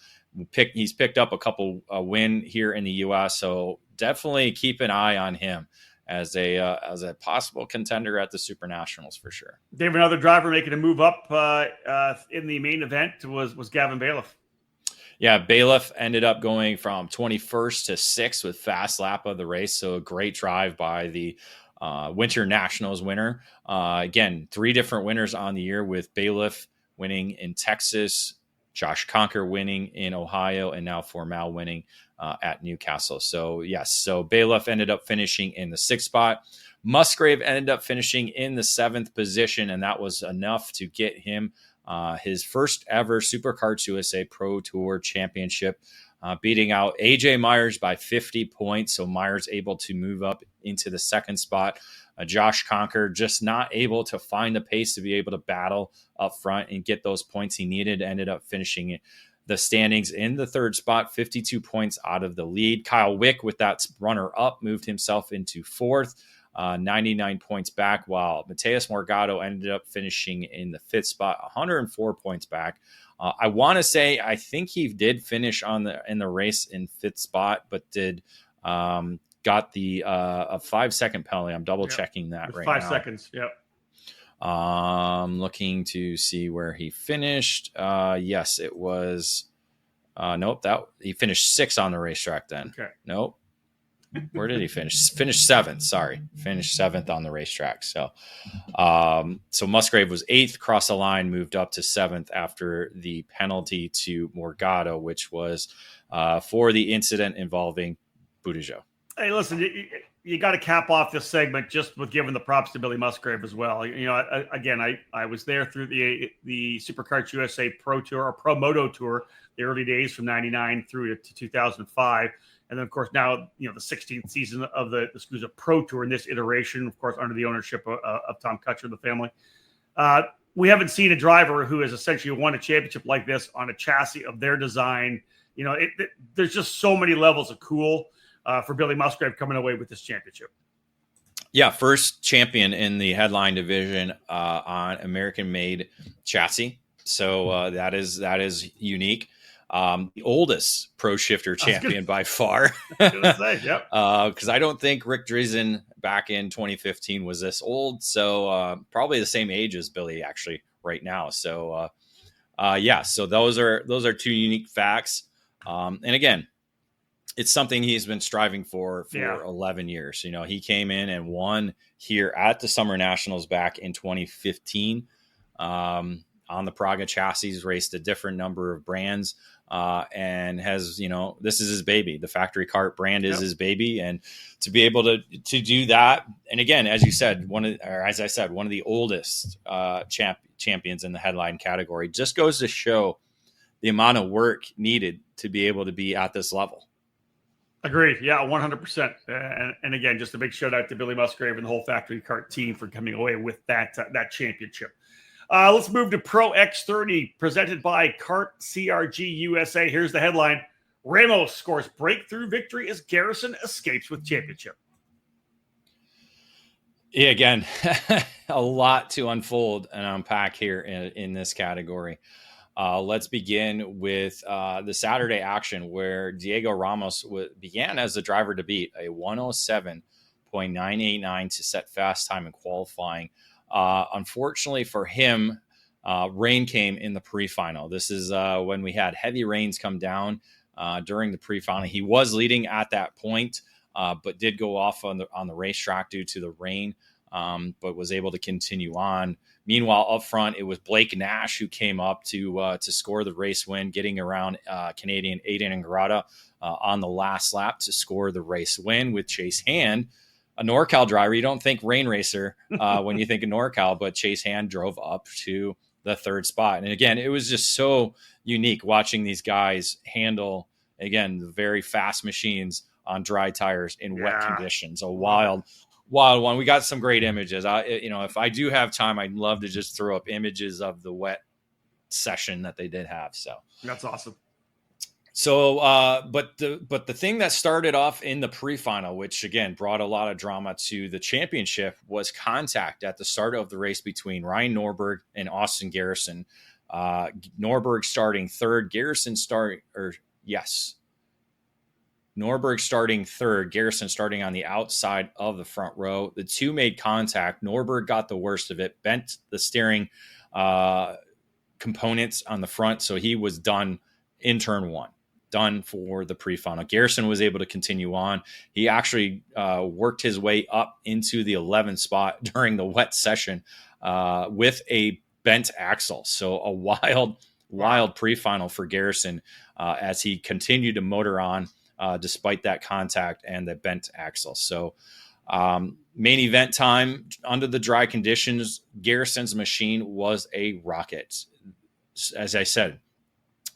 he's picked up a couple win here in the U.S. So definitely keep an eye on him as a possible contender at the SuperNationals for sure. Dave, another driver making a move up in the main event was Gavin Bailiff. Yeah, Bailiff ended up going from 21st to 6th with fast lap of the race. So a great drive by the Winter Nationals winner. Again, 3 different winners on the year, with Bailiff winning in Texas, Josh Conker winning in Ohio, and now Formal winning at Newcastle. So yes, so Bailiff ended up finishing in the 6th spot. Musgrave ended up finishing in the 7th position, and that was enough to get him his first ever Superkarts USA Pro Tour Championship. beating out AJ Myers by 50 points. So Myers able to move up into the second spot. Josh Conker just not able to find the pace to be able to battle up front and get those points he needed. Ended up finishing the standings in the third spot, 52 points out of the lead. Kyle Wick with that runner up moved himself into fourth, 99 points back, while Mateus Morgado ended up finishing in the fifth spot, 104 points back. I want to say, I think he did finish in the race in fifth spot, but got the a 5-second penalty. I'm double checking that right now. 5 seconds. Yep. Looking to see where he finished. Yes, it was. Nope. He finished 6th on the racetrack then. Okay. Nope. Where did he finish? Finished 7th. Sorry. Finished 7th on the racetrack. So Musgrave was 8th, crossed the line, moved up to 7th after the penalty to Morgado, which was for the incident involving Buttigieg. Hey, listen, you got to cap off this segment just with giving the props to Billy Musgrave as well. I was there through the Superkarts USA Pro Tour or Pro Moto Tour, the early days from 99 through to 2005. And then, of course, now, the 16th season of the SKUSA Pro Tour in this iteration, of course, under the ownership of Tom Kutcher and the family. We haven't seen a driver who has essentially won a championship like this on a chassis of their design. There's just so many levels of cool for Billy Musgrave coming away with this championship. Yeah, first champion in the headline division on American-made chassis. So that is unique. The oldest pro shifter champion by far. Because I don't think Rick Driesen back in 2015 was this old. So probably the same age as Billy actually right now. So so those are two unique facts. And again, it's something he's been striving for 11 years. He came in and won here at the SummerNationals back in 2015 on the Praga chassis, raced a different number of brands. And has, this is his baby. The factory kart brand is his baby. And to be able to do that. And again, as I said, one of the oldest champions in the headline category, just goes to show the amount of work needed to be able to be at this level. Agreed. Yeah, 100%. And again, just a big shout out to Billy Musgrave and the whole factory kart team for coming away with that championship. Let's move to Pro X30, presented by Kart CRG USA. Here's the headline. Ramos scores breakthrough victory as Garrison escapes with championship. Yeah, again, a lot to unfold and unpack here in this category. Let's begin with the Saturday action where Diego Ramos began as the driver to beat, a 107.989 to set fast time in qualifying. Unfortunately for him, rain came in the pre-final. This is when we had heavy rains come down during the pre-final. He was leading at that point, but did go off on the racetrack due to the rain, but was able to continue on. Meanwhile, up front, it was Blake Nash who came up to score the race win, getting around Canadian Aiden Ingrata on the last lap to score the race win with Chase Hand, a NorCal driver. You don't think rain racer when you think of NorCal, but Chase Hand drove up to the third spot. And again, it was just so unique watching these guys handle, again, the very fast machines on dry tires in wet conditions. A wild one. We got some great images. If I do have time, I'd love to just throw up images of the wet session that they did have. So that's awesome. So, but the thing that started off in the pre-final, which again brought a lot of drama to the championship, was contact at the start of the race between Ryan Norberg and Austin Garrison. Norberg starting third, Norberg starting third, Garrison starting on the outside of the front row. The two made contact. Norberg got the worst of it, bent the steering components on the front, so he was done in turn one. Done for the pre-final. Garrison was able to continue on. He actually worked his way up into the 11th spot during the wet session with a bent axle. So a wild pre-final for Garrison as he continued to motor on despite that contact and the bent axle. So main event time under the dry conditions, Garrison's machine was a rocket. As I said,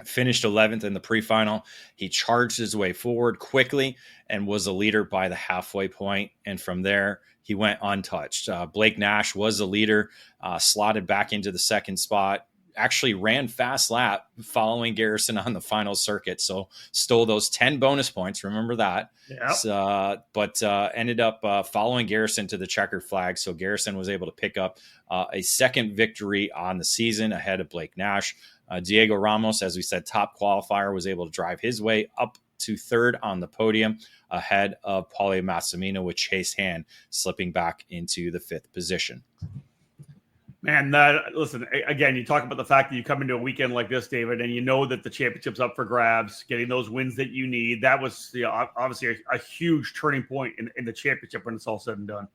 Finished 11th in the pre-final. He charged his way forward quickly and was a leader by the halfway point. And from there, he went untouched. Blake Nash was the leader, slotted back into the second spot, actually ran fast lap following Garrison on the final circuit. So stole those 10 bonus points. Remember that. Yep. But ended up following Garrison to the checkered flag. So Garrison was able to pick up a second victory on the season ahead of Blake Nash. Diego Ramos, as we said, top qualifier, was able to drive his way up to third on the podium ahead of Paulie Massimino, with Chase Hand slipping back into the fifth position. Man, listen, again, you talk about the fact that you come into a weekend like this, David, and you know that the championship's up for grabs, getting those wins that you need. That was obviously a huge turning point in the championship when it's all said and done.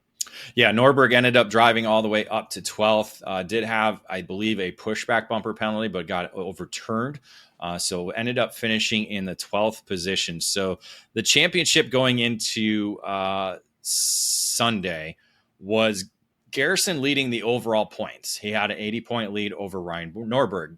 Yeah, Norberg ended up driving all the way up to 12th. Did have, I believe, a pushback bumper penalty, but got overturned. So ended up finishing in the 12th position. So the championship going into Sunday was Garrison leading the overall points. He had an 80-point lead over Ryan Norberg.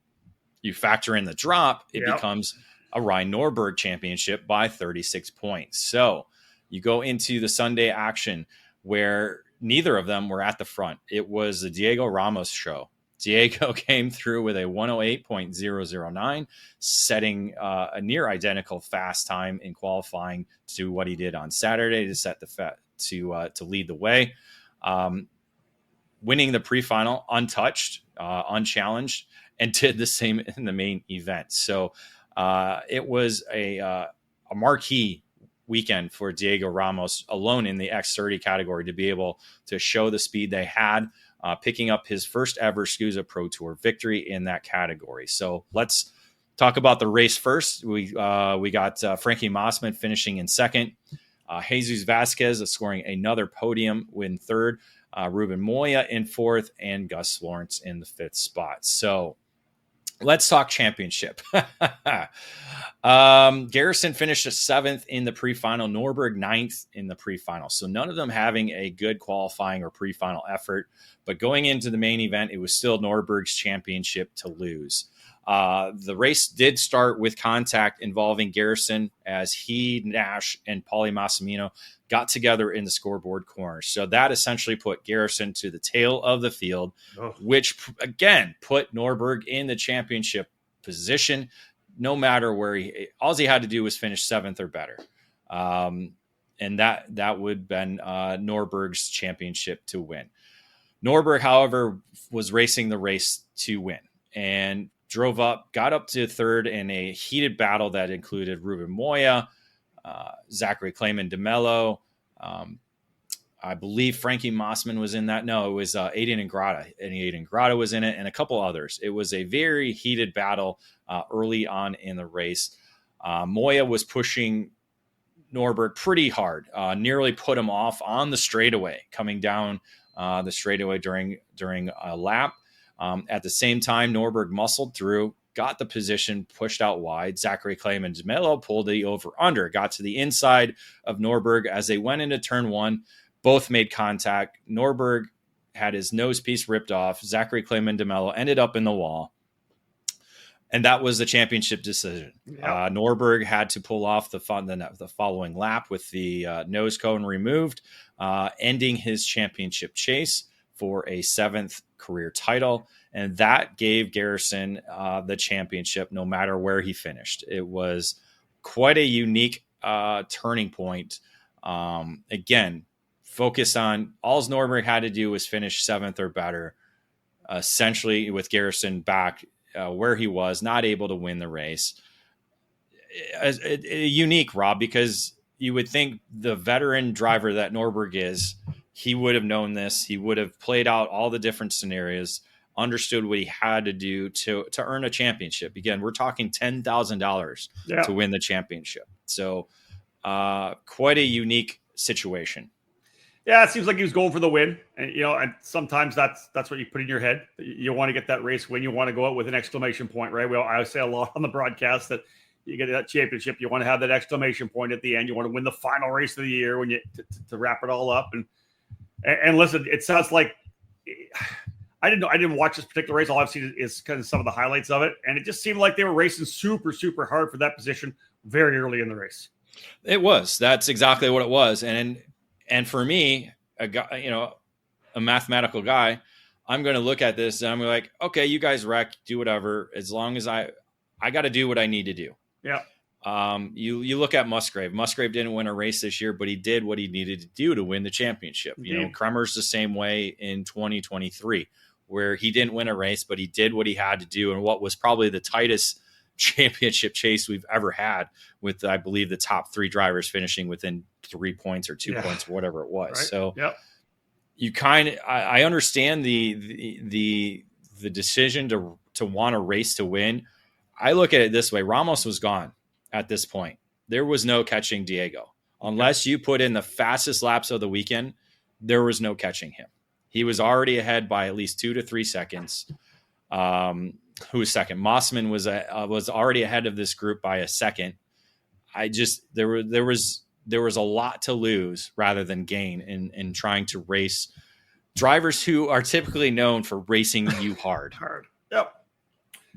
You factor in the drop, it becomes a Ryan Norberg championship by 36 points. So you go into the Sunday action where neither of them were at the front. It was the Diego Ramos show. Diego came through with a 108.009, setting a near identical fast time in qualifying to what he did on Saturday to set the to lead the way. Winning the pre-final untouched, unchallenged, and did the same in the main event. So it was a marquee weekend for Diego Ramos alone in the X30 category to be able to show the speed they had, picking up his first ever SCUSA Pro Tour victory in that category. So let's talk about the race first. We got Frankie Mossman finishing in second, Jesus Vasquez scoring another podium win third, Ruben Moya in fourth, and Gus Lawrence in the fifth spot. So let's talk championship. Garrison finished seventh in the pre-final, Norberg ninth in the pre-final. So none of them having a good qualifying or pre-final effort. But going into the main event, it was still Norberg's championship to lose. The race did start with contact involving Garrison as he, Nash, and Paulie Massimino got together in the scoreboard corner. So that essentially put Garrison to the tail of the field, which, again, put Norberg in the championship position, no matter where all he had to do was finish seventh or better. And that would have been Norberg's championship to win. Norberg, however, was racing the race to win and got up to third in a heated battle that included Ruben Moya, Zachary Clayman DeMello. I believe Frankie Mossman was in that. No, it was Aiden Ingrata, and Aiden Ingrata was in it, and a couple others. It was a very heated battle early on in the race. Moya was pushing Norberg pretty hard, nearly put him off on the straightaway, coming down the straightaway during a lap. At the same time, Norberg muscled through, got the position, pushed out wide. Zachary Clayman DeMello pulled the over-under, got to the inside of Norberg as they went into turn one. Both made contact. Norberg had his nose piece ripped off. Zachary Clayman DeMello ended up in the wall. And that was the championship decision. Yep. Norberg had to pull off the following lap with the nose cone removed, ending his championship chase for a seventh career title. And that gave Garrison the championship no matter where he finished. It was quite a unique turning point. Again, focus on all Norberg had to do was finish seventh or better, essentially with Garrison back where he was, not able to win the race. Unique, Rob, because you would think the veteran driver that Norberg is, he would have known this. He would have played out all the different scenarios, understood what he had to do to earn a championship. Again, we're talking $10,000 to win the championship. So quite a unique situation. Yeah, it seems like he was going for the win. And, and sometimes that's what you put in your head. You want to get that race win. You want to go out with an exclamation point, right? I say a lot on the broadcast that you get that championship. You want to have that exclamation point at the end. You want to win the final race of the year when to wrap it all up. And listen, it sounds like I didn't watch this particular race. All I've seen is kind of some of the highlights of it. And it just seemed like they were racing super, super hard for that position very early in the race. It was. That's exactly what it was. And for me, a guy, a mathematical guy, I'm going to look at this and I'm like, okay, you guys wreck, do whatever. As long as I got to do what I need to do. Yeah. You look at Musgrave. Musgrave didn't win a race this year, but he did what he needed to do to win the championship. Indeed. Kremer's the same way in 2023, where he didn't win a race, but he did what he had to do, and what was probably the tightest championship chase we've ever had, with, I believe, the top 3 drivers finishing within 3 points or 2 points or whatever it was. Right. So you I understand the decision to want a race to win. I look at it this way: Ramos was gone at this point. There was no catching Diego. Unless you put in the fastest laps of the weekend, there was no catching him. He was already ahead by at least 2 to 3 seconds. Who was second? Mossman was already ahead of this group by a second. There was a lot to lose rather than gain in trying to race drivers who are typically known for racing you hard. Yep.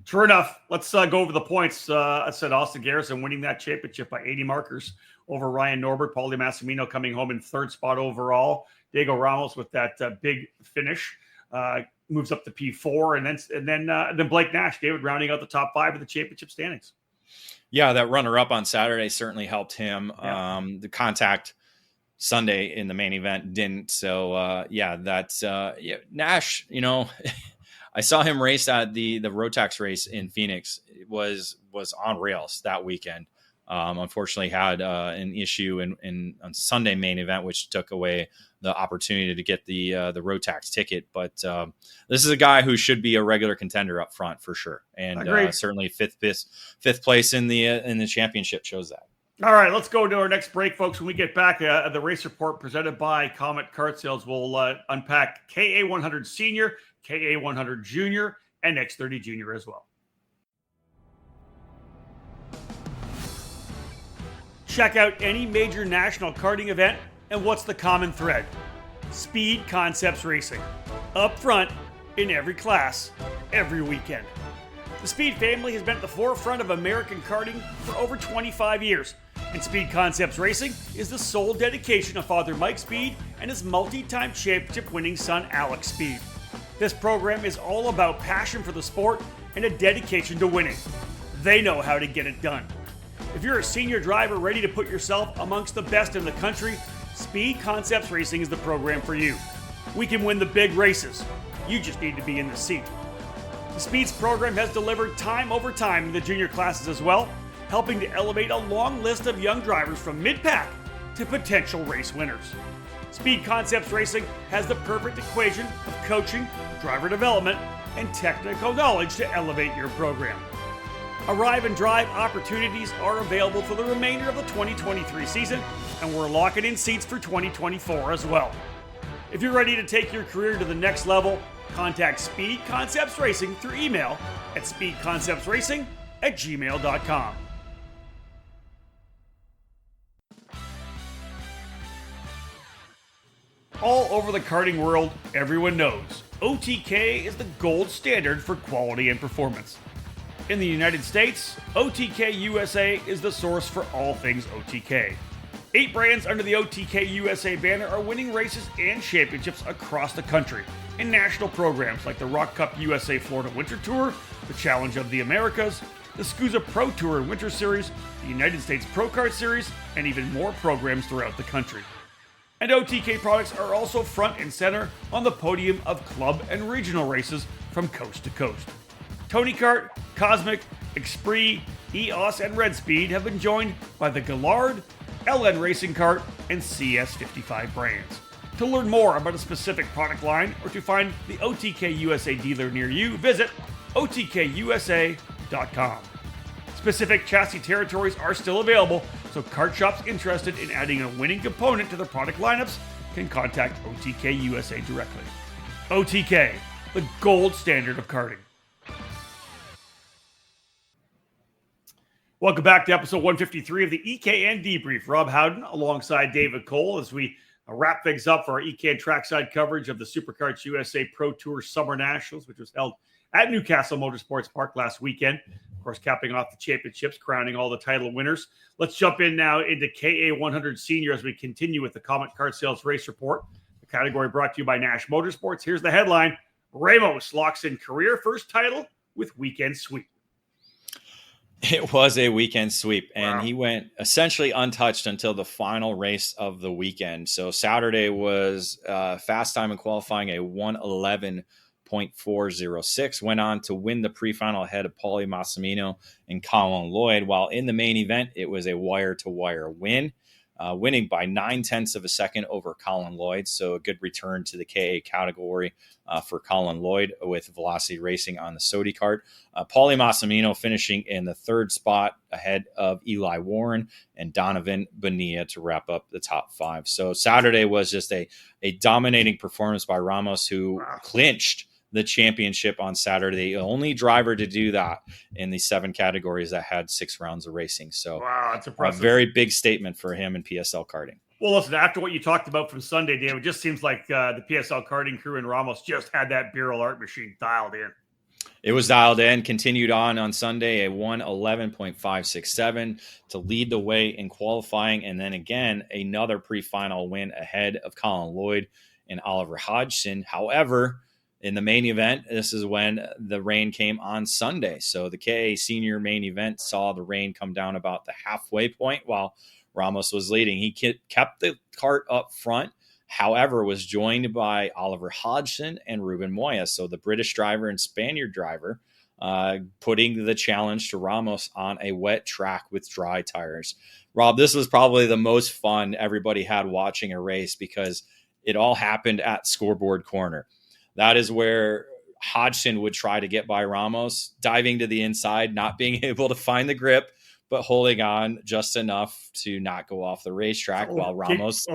True enough. Let's go over the points. I said Austin Garrison winning that championship by 80 markers over Ryan Norbert. Paulie Massimino coming home in 3rd spot overall. Diego Ramos with that big finish moves up to P4, and then Blake Nash, David, rounding out the top 5 of the championship standings. Yeah, that runner-up on Saturday certainly helped him. Yeah. The contact Sunday in the main event didn't. So that's Nash. I saw him race at the Rotax race in Phoenix. It was on rails that weekend. Unfortunately, had an issue in on Sunday main event, which took away the opportunity to get the Rotax ticket. But this is a guy who should be a regular contender up front for sure, and certainly fifth place in the championship shows that. All right, let's go to our next break, folks. When we get back, the race report presented by Comet Kart Sales will unpack KA100 Senior, KA100 Junior, and X30 Junior as well. Check out any major national karting event, and what's the common thread? Speed Concepts Racing. Up front, in every class, every weekend. The Speed family has been at the forefront of American karting for over 25 years, and Speed Concepts Racing is the sole dedication of Father Mike Speed and his multi-time championship-winning son Alex Speed. This program is all about passion for the sport and a dedication to winning. They know how to get it done. If you're a senior driver ready to put yourself amongst the best in the country, Speed Concepts Racing is the program for you. We can win the big races. You just need to be in the seat. The Speeds program has delivered time over time in the junior classes as well, helping to elevate a long list of young drivers from mid-pack to potential race winners. Speed Concepts Racing has the perfect equation of coaching, driver development, and technical knowledge to elevate your program. Arrive and drive opportunities are available for the remainder of the 2023 season, and we're locking in seats for 2024 as well. If you're ready to take your career to the next level, contact Speed Concepts Racing through email at speedconceptsracing@gmail.com. All over the karting world, everyone knows OTK is the gold standard for quality and performance. In the United States, OTK USA is the source for all things OTK. 8 brands under the OTK USA banner are winning races and championships across the country in national programs like the Rock Cup USA Florida Winter Tour, the Challenge of the Americas, the SCUSA Pro Tour and Winter Series, the United States Pro Kart Series, and even more programs throughout the country. And OTK products are also front and center on the podium of club and regional races from coast to coast. Tony Kart, Cosmic, Esprit, EOS, and Red Speed have been joined by the Gallard, LN Racing Kart, and CS55 brands. To learn more about a specific product line or to find the OTK USA dealer near you, visit otkusa.com. Specific chassis territories are still available, so kart shops interested in adding a winning component to their product lineups can contact OTK USA directly. OTK, the gold standard of karting. Welcome back to episode 153 of the EKN Debrief. Rob Howden alongside David Cole as we wrap things up for our EKN trackside coverage of the Superkarts USA Pro Tour Summer Nationals, which was held at Newcastle Motorsports Park last weekend. Of course, capping off the championships, crowning all the title winners. Let's jump in now into KA 100 Senior as we continue with the Comet Kart Sales Race Report. The category brought to you by Nash Motorsports. Here's the headline. Ramos locks in career first title with weekend sweep. It was a weekend sweep, and Wow. He went essentially untouched until the final race of the weekend. So Saturday was fast time in qualifying, a 1:11.406. Went on to win the pre-final ahead of Paulie Massimino and Colin Lloyd, while in the main event, it was a wire-to-wire win. Winning by 0.9 of a second over Colin Lloyd. So a good return to the KA category for Colin Lloyd with Velocity Racing on the Sodi kart. Paulie Massimino finishing in the third spot ahead of Eli Warren and Donovan Bonilla to wrap up the top five. So Saturday was just a dominating performance by Ramos, who clinched the championship on Saturday. The only driver to do that in the 7 categories that had 6 rounds of racing. So wow, that's impressive. A very big statement for him in PSL karting. Well, listen, after what you talked about from Sunday, Dave, it just seems like the PSL karting crew and Ramos just had that barrel art machine dialed in. It was dialed in, continued on Sunday, a 1:11.567 to lead the way in qualifying. And then again, another pre-final win ahead of Colin Lloyd and Oliver Hodgson. However, in the main event, this is when the rain came on Sunday. So the KA Senior main event saw the rain come down about the halfway point while Ramos was leading. He kept the kart up front, however, was joined by Oliver Hodgson and Ruben Moya. So the British driver and Spaniard driver putting the challenge to Ramos on a wet track with dry tires. Rob, this was probably the most fun everybody had watching a race because it all happened at scoreboard corner. That is where Hodgson would try to get by Ramos, diving to the inside, not being able to find the grip, but holding on just enough to not go off the racetrack while Ramos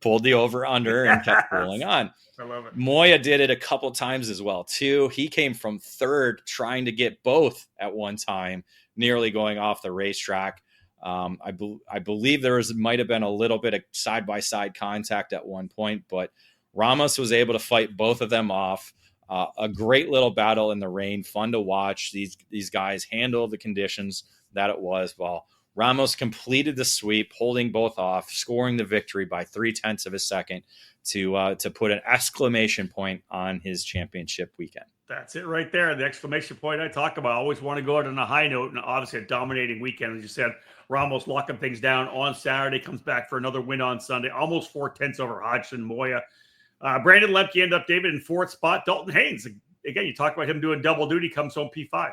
pulled the over-under and kept rolling on. I love it. Moya did it a couple times as well, too. He came from third, trying to get both at one time, nearly going off the racetrack. I believe there might have been a little bit of side-by-side contact at one point, but Ramos was able to fight both of them off. A great little battle in the rain, fun to watch. These guys handle the conditions that it was, while Ramos completed the sweep, holding both off, scoring the victory by 0.3 of a second to put an exclamation point on his championship weekend. That's it right there. The exclamation point I talk about. I always want to go out on a high note, and obviously a dominating weekend. As you said, Ramos locking things down on Saturday, comes back for another win on Sunday, almost 0.4 over Hodgson, Moya. Brandon Lemke ended up, David, in 4th spot. Dalton Haynes, again, you talk about him doing double duty, comes home P5.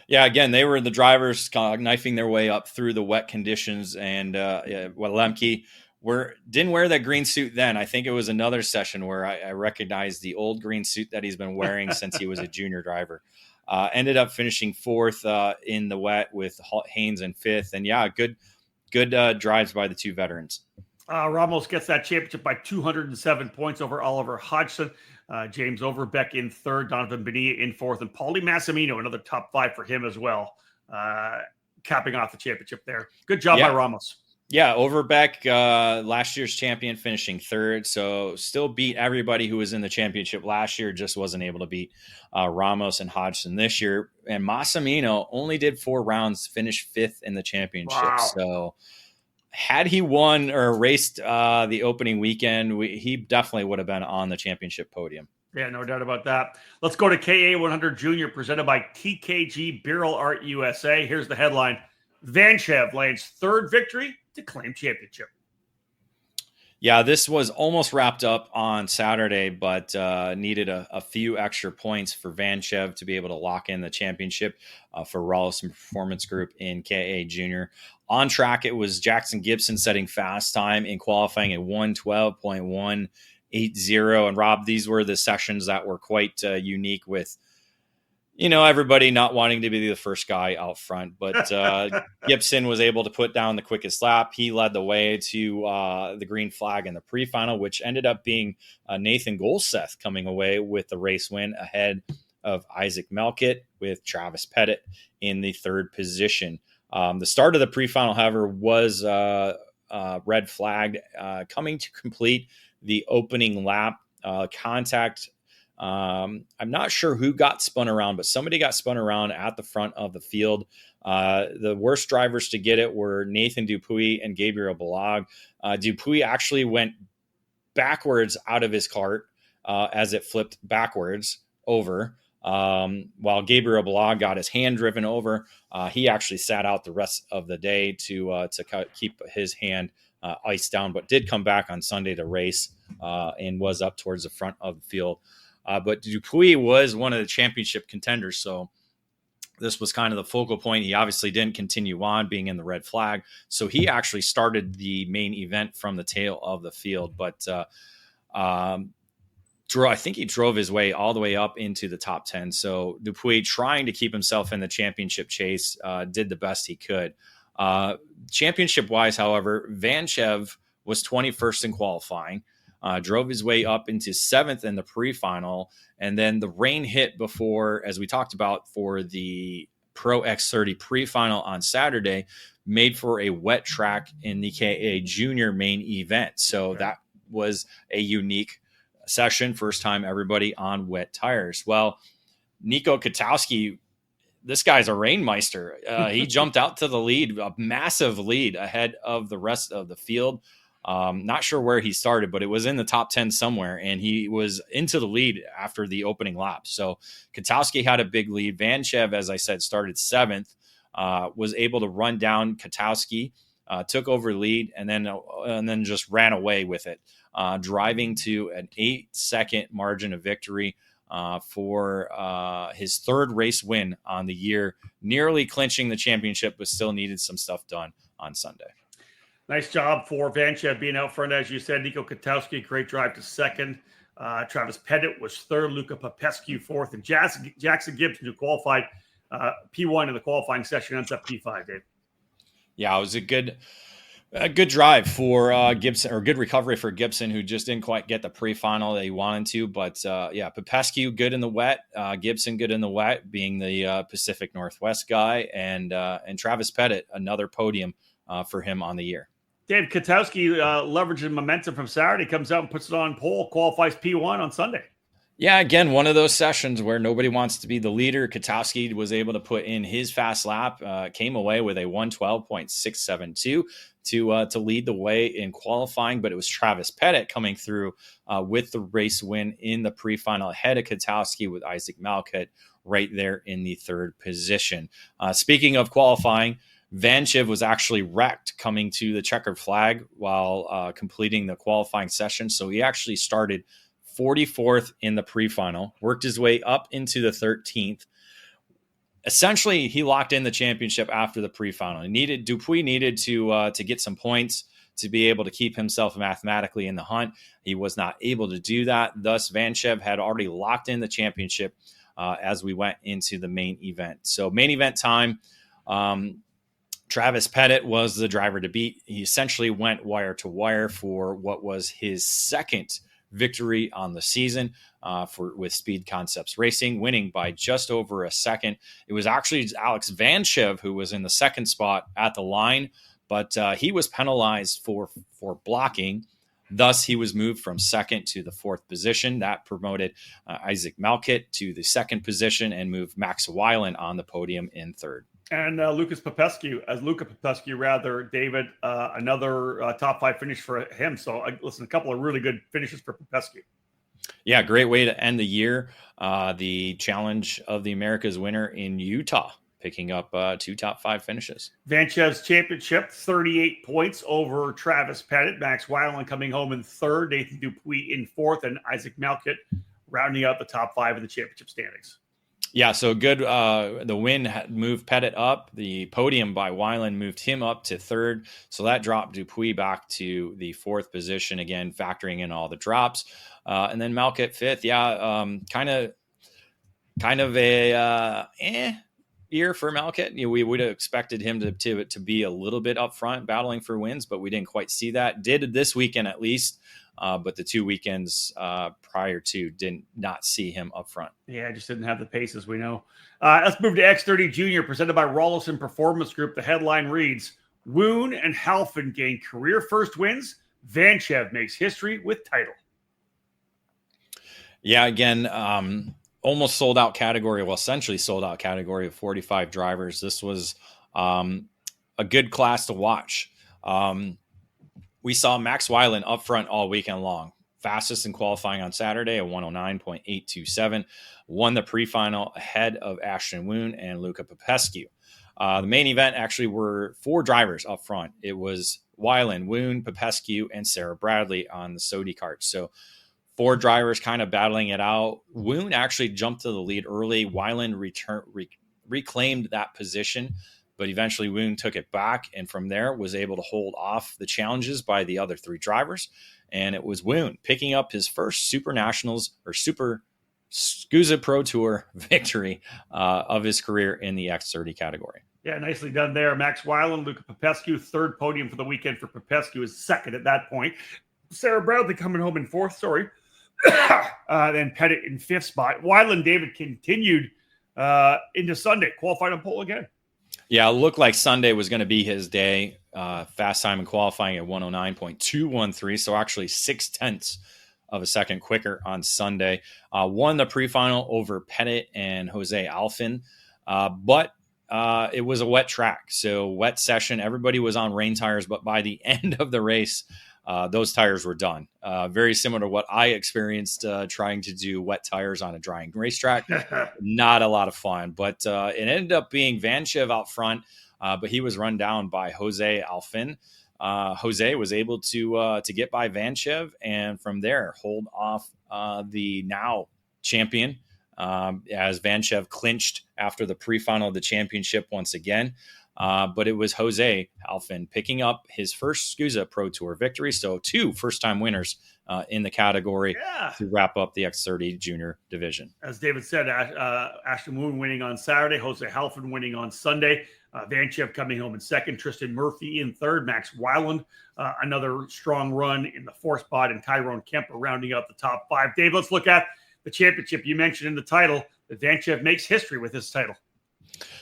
Yeah, again, they were the drivers knifing their way up through the wet conditions, and Lemke didn't wear that green suit then. I think it was another session where I recognized the old green suit that he's been wearing since he was a junior driver. Ended up finishing 4th in the wet with Haynes in 5th, and good drives by the 2 veterans. Ramos gets that championship by 207 points over Oliver Hodgson. James Overbeck in 3rd, Donovan Bonilla in 4th, and Paulie Massimino, another top 5 for him as well, capping off the championship there. Good job by Ramos. Yeah, Overbeck, last year's champion, finishing 3rd, so still beat everybody who was in the championship last year, just wasn't able to beat Ramos and Hodgson this year. And Massimino only did 4 rounds, finished 5th in the championship. Wow. So had he won or raced the opening weekend, he definitely would have been on the championship podium. Yeah, no doubt about that. Let's go to KA 100 Junior, presented by TKG Barrel Art USA. Here's the headline. Vanchev lands 3rd victory to claim championship. Yeah, this was almost wrapped up on Saturday, but needed a few extra points for Vanchev to be able to lock in the championship for Rawlison Performance Group in KA Junior. On track, it was Jackson Gibson setting fast time in qualifying at 1:12.180. And Rob, these were the sessions that were quite unique with, everybody not wanting to be the first guy out front. But Gibson was able to put down the quickest lap. He led the way to the green flag in the pre-final, which ended up being Nathan Golseth coming away with the race win ahead of Isaac Melkett, with Travis Pettit in the 3rd position. The start of the pre-final, however, was a red flagged, coming to complete the opening lap. Contact. I'm not sure who got spun around, but somebody got spun around at the front of the field. The worst drivers to get it were Nathan Dupuis and Gabriel Balog. Dupuis actually went backwards out of his cart as it flipped backwards over, while Gabriel Balog got his hand driven over. He actually sat out the rest of the day to keep his hand iced down, but did come back on Sunday to race and was up towards the front of the field. But Dupuis was one of the championship contenders, so this was kind of the focal point. He obviously didn't continue on being in the red flag, so he actually started the main event from the tail of the field. But I think he drove his way all the way up into the top 10. So Dupuis, trying to keep himself in the championship chase, did the best he could. Championship-wise, however, Vanchev was 21st in qualifying. Drove his way up into 7th in the pre-final, and then the rain hit before, as we talked about, for the Pro X30 pre-final on Saturday, made for a wet track in the KA Junior main event. So that was a unique session, first time everybody on wet tires. Well, Nico Katowski, this guy's a rainmeister. He jumped out to the lead, a massive lead ahead of the rest of the field. Not sure where he started, but it was in the top 10 somewhere, and he was into the lead after the opening lap. So Katowski had a big lead. Vanchev, as I said, started 7th, was able to run down Katowski, took over lead, and then just ran away with it, driving to an 8-second margin of victory for his third race win on the year, nearly clinching the championship, but still needed some stuff done on Sunday. Nice job for Vanchev being out front, as you said. Nico Katowski, great drive to 2nd. Travis Pettit was 3rd. Luca Popescu 4th. And Jackson Gibson, who qualified P1 in the qualifying session, ends up P5, Dave. Yeah, it was a good drive for Gibson, or good recovery for Gibson, who just didn't quite get the pre-final that he wanted to. But Popescu good in the wet, Gibson good in the wet, being the Pacific Northwest guy, and Travis Pettit, another podium for him on the year. Dave, Katowski leveraging momentum from Saturday, comes out and puts it on pole, qualifies P1 on Sunday. Yeah, again, one of those sessions where nobody wants to be the leader. Katowski was able to put in his fast lap, came away with a 1:12.672 to lead the way in qualifying, but it was Travis Pettit coming through with the race win in the pre-final ahead of Katowski, with Isaac Malkut right there in the 3rd position. Speaking of qualifying, Vanchev was actually wrecked coming to the checkered flag while completing the qualifying session. So he actually started 44th in the pre-final, worked his way up into the 13th. Essentially, he locked in the championship after the pre-final. Dupuis needed to get some points to be able to keep himself mathematically in the hunt. He was not able to do that. Thus, Vanchev had already locked in the championship as we went into the main event. So main event time, Travis Pettit was the driver to beat. He essentially went wire to wire for what was his 2nd victory on the season with Speed Concepts Racing, winning by just over a second. It was actually Alex Vanchev who was in the 2nd spot at the line, but he was penalized for blocking. Thus, he was moved from 2nd to the 4th position. That promoted Isaac Malkut to the 2nd position and moved Max Weiland on the podium in 3rd. And Luca Popescu, David, another top 5 finish for him. So, listen, a couple of really good finishes for Popescu. Yeah, great way to end the year. The Challenge of the Americas winner in Utah, picking up 2 top 5 finishes. Vanchev's championship, 38 points over Travis Pettit. Max Weiland coming home in 3rd. Nathan Dupuis in 4th. And Isaac Malkut rounding out the top 5 in the championship standings. Yeah, so good. The win moved Pettit up. The podium by Weiland moved him up to 3rd. So that dropped Dupuis back to the 4th position, again, factoring in all the drops. And then Malkut 5th. Yeah, kind of a year for Malkut. We would have expected him to be a little bit up front battling for wins, but we didn't quite see that. Did this weekend at least. But the 2 weekends prior to did not see him up front. Yeah, just didn't have the pace, as we know. Let's move to X30 Junior, presented by Rollison Performance Group. The headline reads, Woon and Halfin gain career first wins. Vanchev makes history with title. Yeah, again, almost sold out category. Well, essentially sold out category of 45 drivers. This was a good class to watch. We saw Max Weiland up front all weekend long. Fastest in qualifying on Saturday, a 109.827. Won the pre-final ahead of Ashton Woon and Luca Popescu. The main event actually were 4 drivers up front. It was Weiland, Woon, Popescu, and Sarah Bradley on the Superkarts. So 4 drivers kind of battling it out. Woon actually jumped to the lead early. Weiland reclaimed that position, but eventually Woon took it back, and from there was able to hold off the challenges by the other 3 drivers. And it was Woon picking up his first SummerNationals or Super SCUSA Pro Tour victory of his career in the X30 category. Yeah, nicely done there. Max Weiland, Luca Popescu, 3rd podium for the weekend for Popescu, is 2nd at that point. Sarah Bradley coming home in 4th, then Pettit in 5th spot. Weiland David continued into Sunday, qualified on pole again. Yeah, it looked like Sunday was going to be his day. Fast time in qualifying at 109.213, so actually 0.6 of a second quicker on Sunday. Won the pre-final over Pettit and Jose Alfin, but it was a wet track, so wet session. Everybody was on rain tires, but by the end of the race, those tires were done. Very similar to what I experienced trying to do wet tires on a drying racetrack. Not a lot of fun, but it ended up being Vanchev out front, but he was run down by Jose Alfin. Jose was able to get by Vanchev, and from there hold off the now champion as Vanchev clinched after the pre-final of the championship once again. But it was Jose Alfin picking up his first SCUSA Pro Tour victory. So 2 first-time winners in the category to wrap up the X30 junior division. As David said, Ashton Woon winning on Saturday, Jose Halfin winning on Sunday, Vanchev coming home in 2nd, Tristan Murphy in 3rd, Max Weiland, another strong run in the 4th spot, and Tyrone Kemper rounding out the top 5. Dave, let's look at the championship. You mentioned in the title that Vanchev makes history with his title.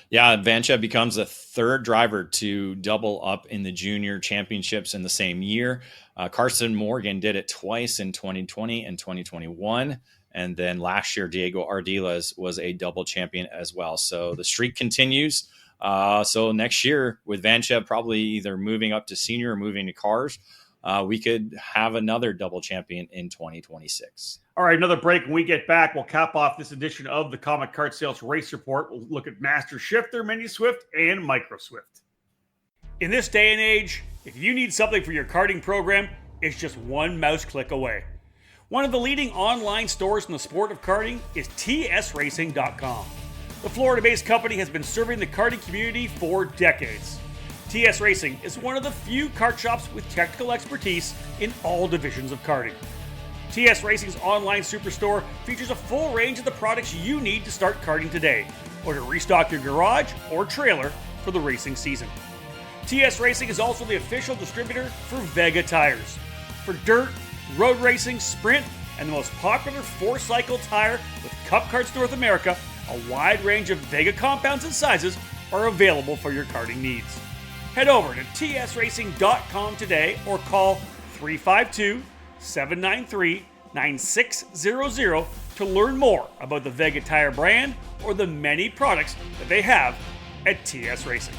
Yeah, Vanchev becomes the 3rd driver to double up in the junior championships in the same year. Carson Morgan did it twice in 2020 and 2021. And then last year, Diego Ardiles was a double champion as well. So the streak continues. So next year, with Vanchev probably either moving up to senior or moving to cars, we could have another double champion in 2026. All right, another break. When we get back, we'll cap off this edition of the Comet Kart Sales Race Report. We'll look at Master Shifter, Mini Swift, and Micro Swift. In this day and age, if you need something for your karting program, it's just one mouse click away. One of the leading online stores in the sport of karting is tsracing.com. The Florida-based company has been serving the karting community for decades. TS Racing is one of the few kart shops with technical expertise in all divisions of karting. TS Racing's online superstore features a full range of the products you need to start karting today, or to restock your garage or trailer for the racing season. TS Racing is also the official distributor for Vega tires. For dirt, road racing, sprint, and the most popular 4-cycle tire with Cup Karts North America, a wide range of Vega compounds and sizes are available for your karting needs. Head over to tsracing.com today or call 352-793-9600 to learn more about the Vega tire brand or the many products that they have at TS Racing.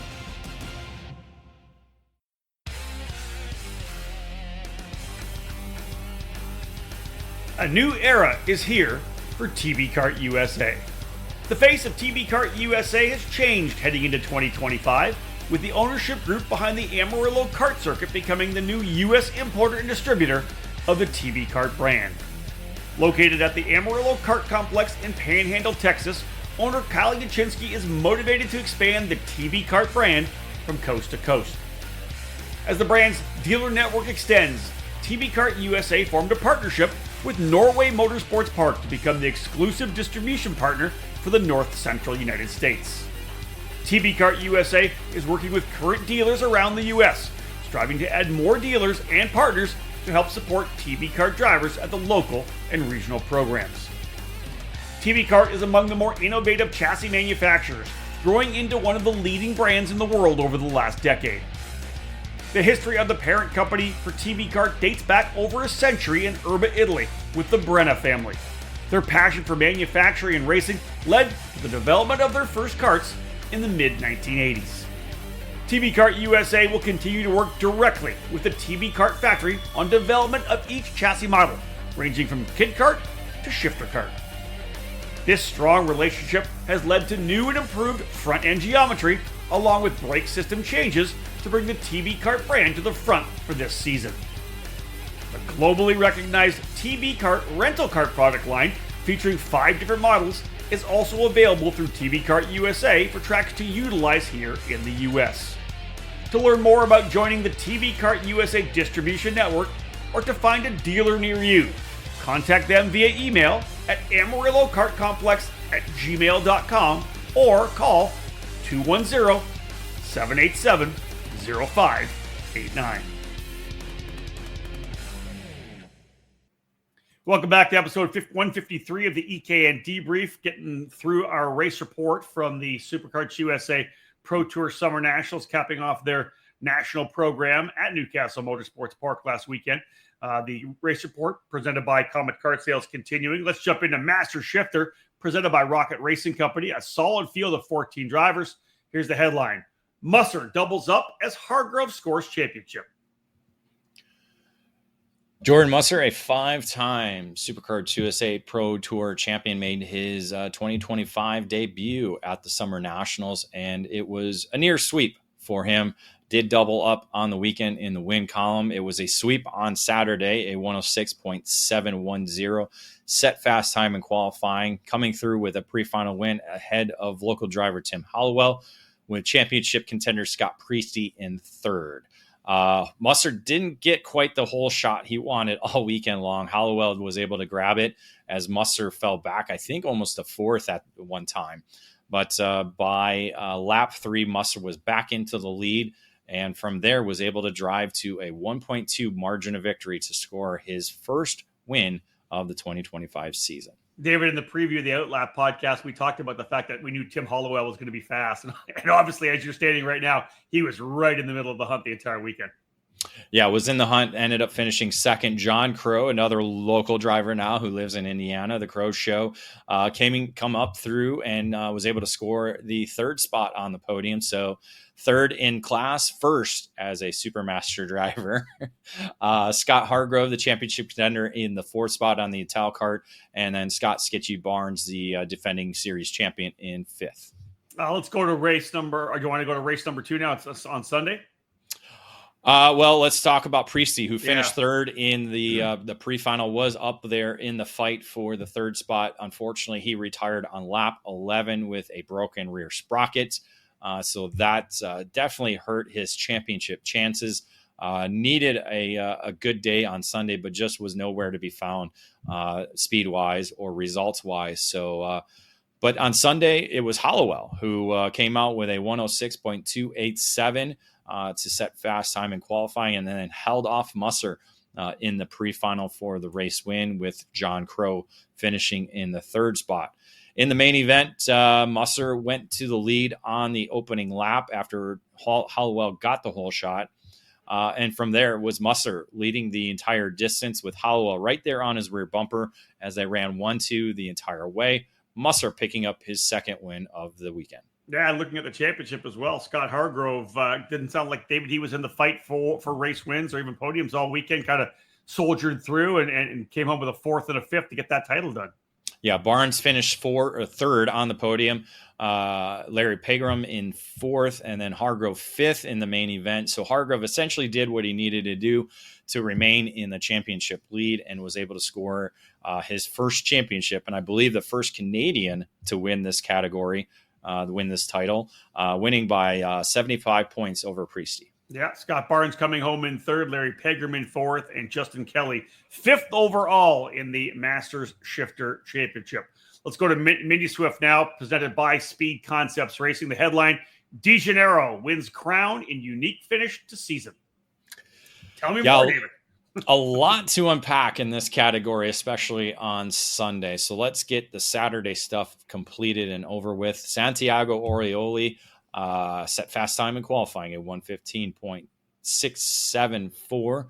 A new era is here for TB Kart USA. The face of TB Kart USA has changed heading into 2025, with the ownership group behind the Amarillo Kart Circuit becoming the new U.S. importer and distributor of the TB Kart brand. Located at the Amarillo Kart Complex in Panhandle, Texas, owner Kyle Yachinsky is motivated to expand the TB Kart brand from coast to coast. As the brand's dealer network extends, TB Kart USA formed a partnership with Norway Motorsports Park to become the exclusive distribution partner for the North Central United States. TB Kart USA is working with current dealers around the U.S., striving to add more dealers and partners to help support TB Kart drivers at the local and regional programs. TB Kart is among the more innovative chassis manufacturers, growing into one of the leading brands in the world over the last decade. The history of the parent company for TB Kart dates back over a century in Urba, Italy, with the Brenna family. Their passion for manufacturing and racing led to the development of their first karts in the mid-1980s. TB Kart USA will continue to work directly with the TB Kart factory on development of each chassis model, ranging from kid kart to shifter kart. This strong relationship has led to new and improved front-end geometry, along with brake system changes to bring the TB Kart brand to the front for this season. The globally recognized TB Kart rental kart product line, featuring 5 different models, is also available through TB Kart USA for tracks to utilize here in the US. To learn more about joining the TB Kart USA distribution network or to find a dealer near you, contact them via email at amarillokartcomplex@gmail.com or call 210-787-0589. Welcome back to episode 153 of the EKN Debrief, getting through our race report from the Superkarts USA Pro Tour Summer Nationals, capping off their national program at Newcastle Motorsports Park last weekend. The race report presented by Comet Kart Sales continuing. Let's jump into Master Shifter, presented by Rocket Racing Company, a solid field of 14 drivers. Here's the headline: Musser doubles up as Hargrove scores championship. Jordan Musser, a 5-time Superkarts USA Pro Tour champion, made his 2025 debut at the Summer Nationals, and it was a near sweep for him. Did double up on the weekend in the win column. It was a sweep on Saturday, a 106.710, set fast time in qualifying, coming through with a pre-final win ahead of local driver Tim Hollowell, with championship contender Scott Priesty in third. Musser didn't get quite the whole shot he wanted all weekend long. Hollowell was able to grab it as Musser fell back, I think almost to fourth at one time. But by lap 3, Musser was back into the lead, and from there was able to drive to a 1.2 margin of victory to score his first win of the 2025 season. David, in the preview of the Outlap podcast, we talked about the fact that we knew Tim Hollowell was going to be fast. And obviously, as you're standing right now, he was right in the middle of the hunt the entire weekend. Yeah, was in the hunt, ended up finishing second. John Crow, another local driver now who lives in Indiana, the Crow Show, come up through and was able to score the third spot on the podium. So third in class, first as a Supermaster driver. Scott Hargrove, the championship contender, in the fourth spot on the Ital kart, and then Scott Sketchy Barnes, the defending series champion, in fifth. Let's go to race number, or do you want to go to race number 2 now? It's on Sunday. Well, let's talk about Priesty, who finished third in the pre-final, was up there in the fight for the third spot. Unfortunately, he retired on lap 11 with a broken rear sprocket. So that definitely hurt his championship chances. Needed a good day on Sunday, but just was nowhere to be found speed-wise or results-wise. So, but on Sunday, it was Hollowell who came out with a 106.287 to set fast time in qualifying, and then held off Musser in the pre-final for the race win, with John Crow finishing in the third spot. In the main event, Musser went to the lead on the opening lap after Hollowell got the whole shot. And from there was Musser leading the entire distance, with Hollowell right there on his rear bumper as they ran 1-2 the entire way. Musser picking up his second win of the weekend. Yeah, looking at the championship as well, Scott Hargrove didn't sound like David. He was in the fight for race wins or even podiums all weekend, kind of soldiered through and came home with a fourth and a fifth to get that title done. Yeah, Barnes finished third on the podium. Larry Pegram in fourth, and then Hargrove fifth in the main event. So Hargrove essentially did what he needed to do to remain in the championship lead, and was able to score his first championship, and I believe the first Canadian to win this category, win this title, winning by 75 points over Priesty. Yeah, Scott Barnes coming home in third, Larry Pegram in fourth, and Justin Kelly fifth overall in the Masters Shifter Championship. Let's go to Mindy Swift now, presented by Speed Concepts Racing. The headline: De Janeiro wins crown in unique finish to season. Tell me more, David. A lot to unpack in this category, especially on Sunday. So let's get the Saturday stuff completed and over with. Santiago Orioli set fast time in qualifying at 1:15.2 6-7-4,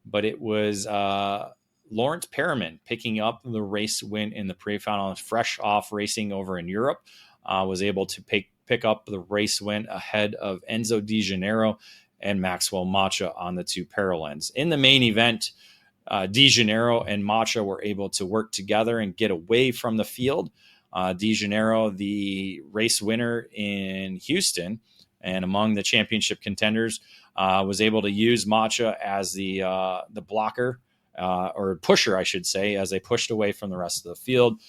but it was Lawrence Perriman picking up the race win in the pre-final, fresh off racing over in Europe, was able to pick up the race win ahead of Enzo Di Gennaro and Maxwell Macha on the 2 Paralens. In the main event, Di Gennaro and Macha were able to work together and get away from the field. Di Gennaro, the race winner in Houston and among the championship contenders, was able to use Macha as the blocker, or pusher, I should say, as they pushed away from the rest of the field.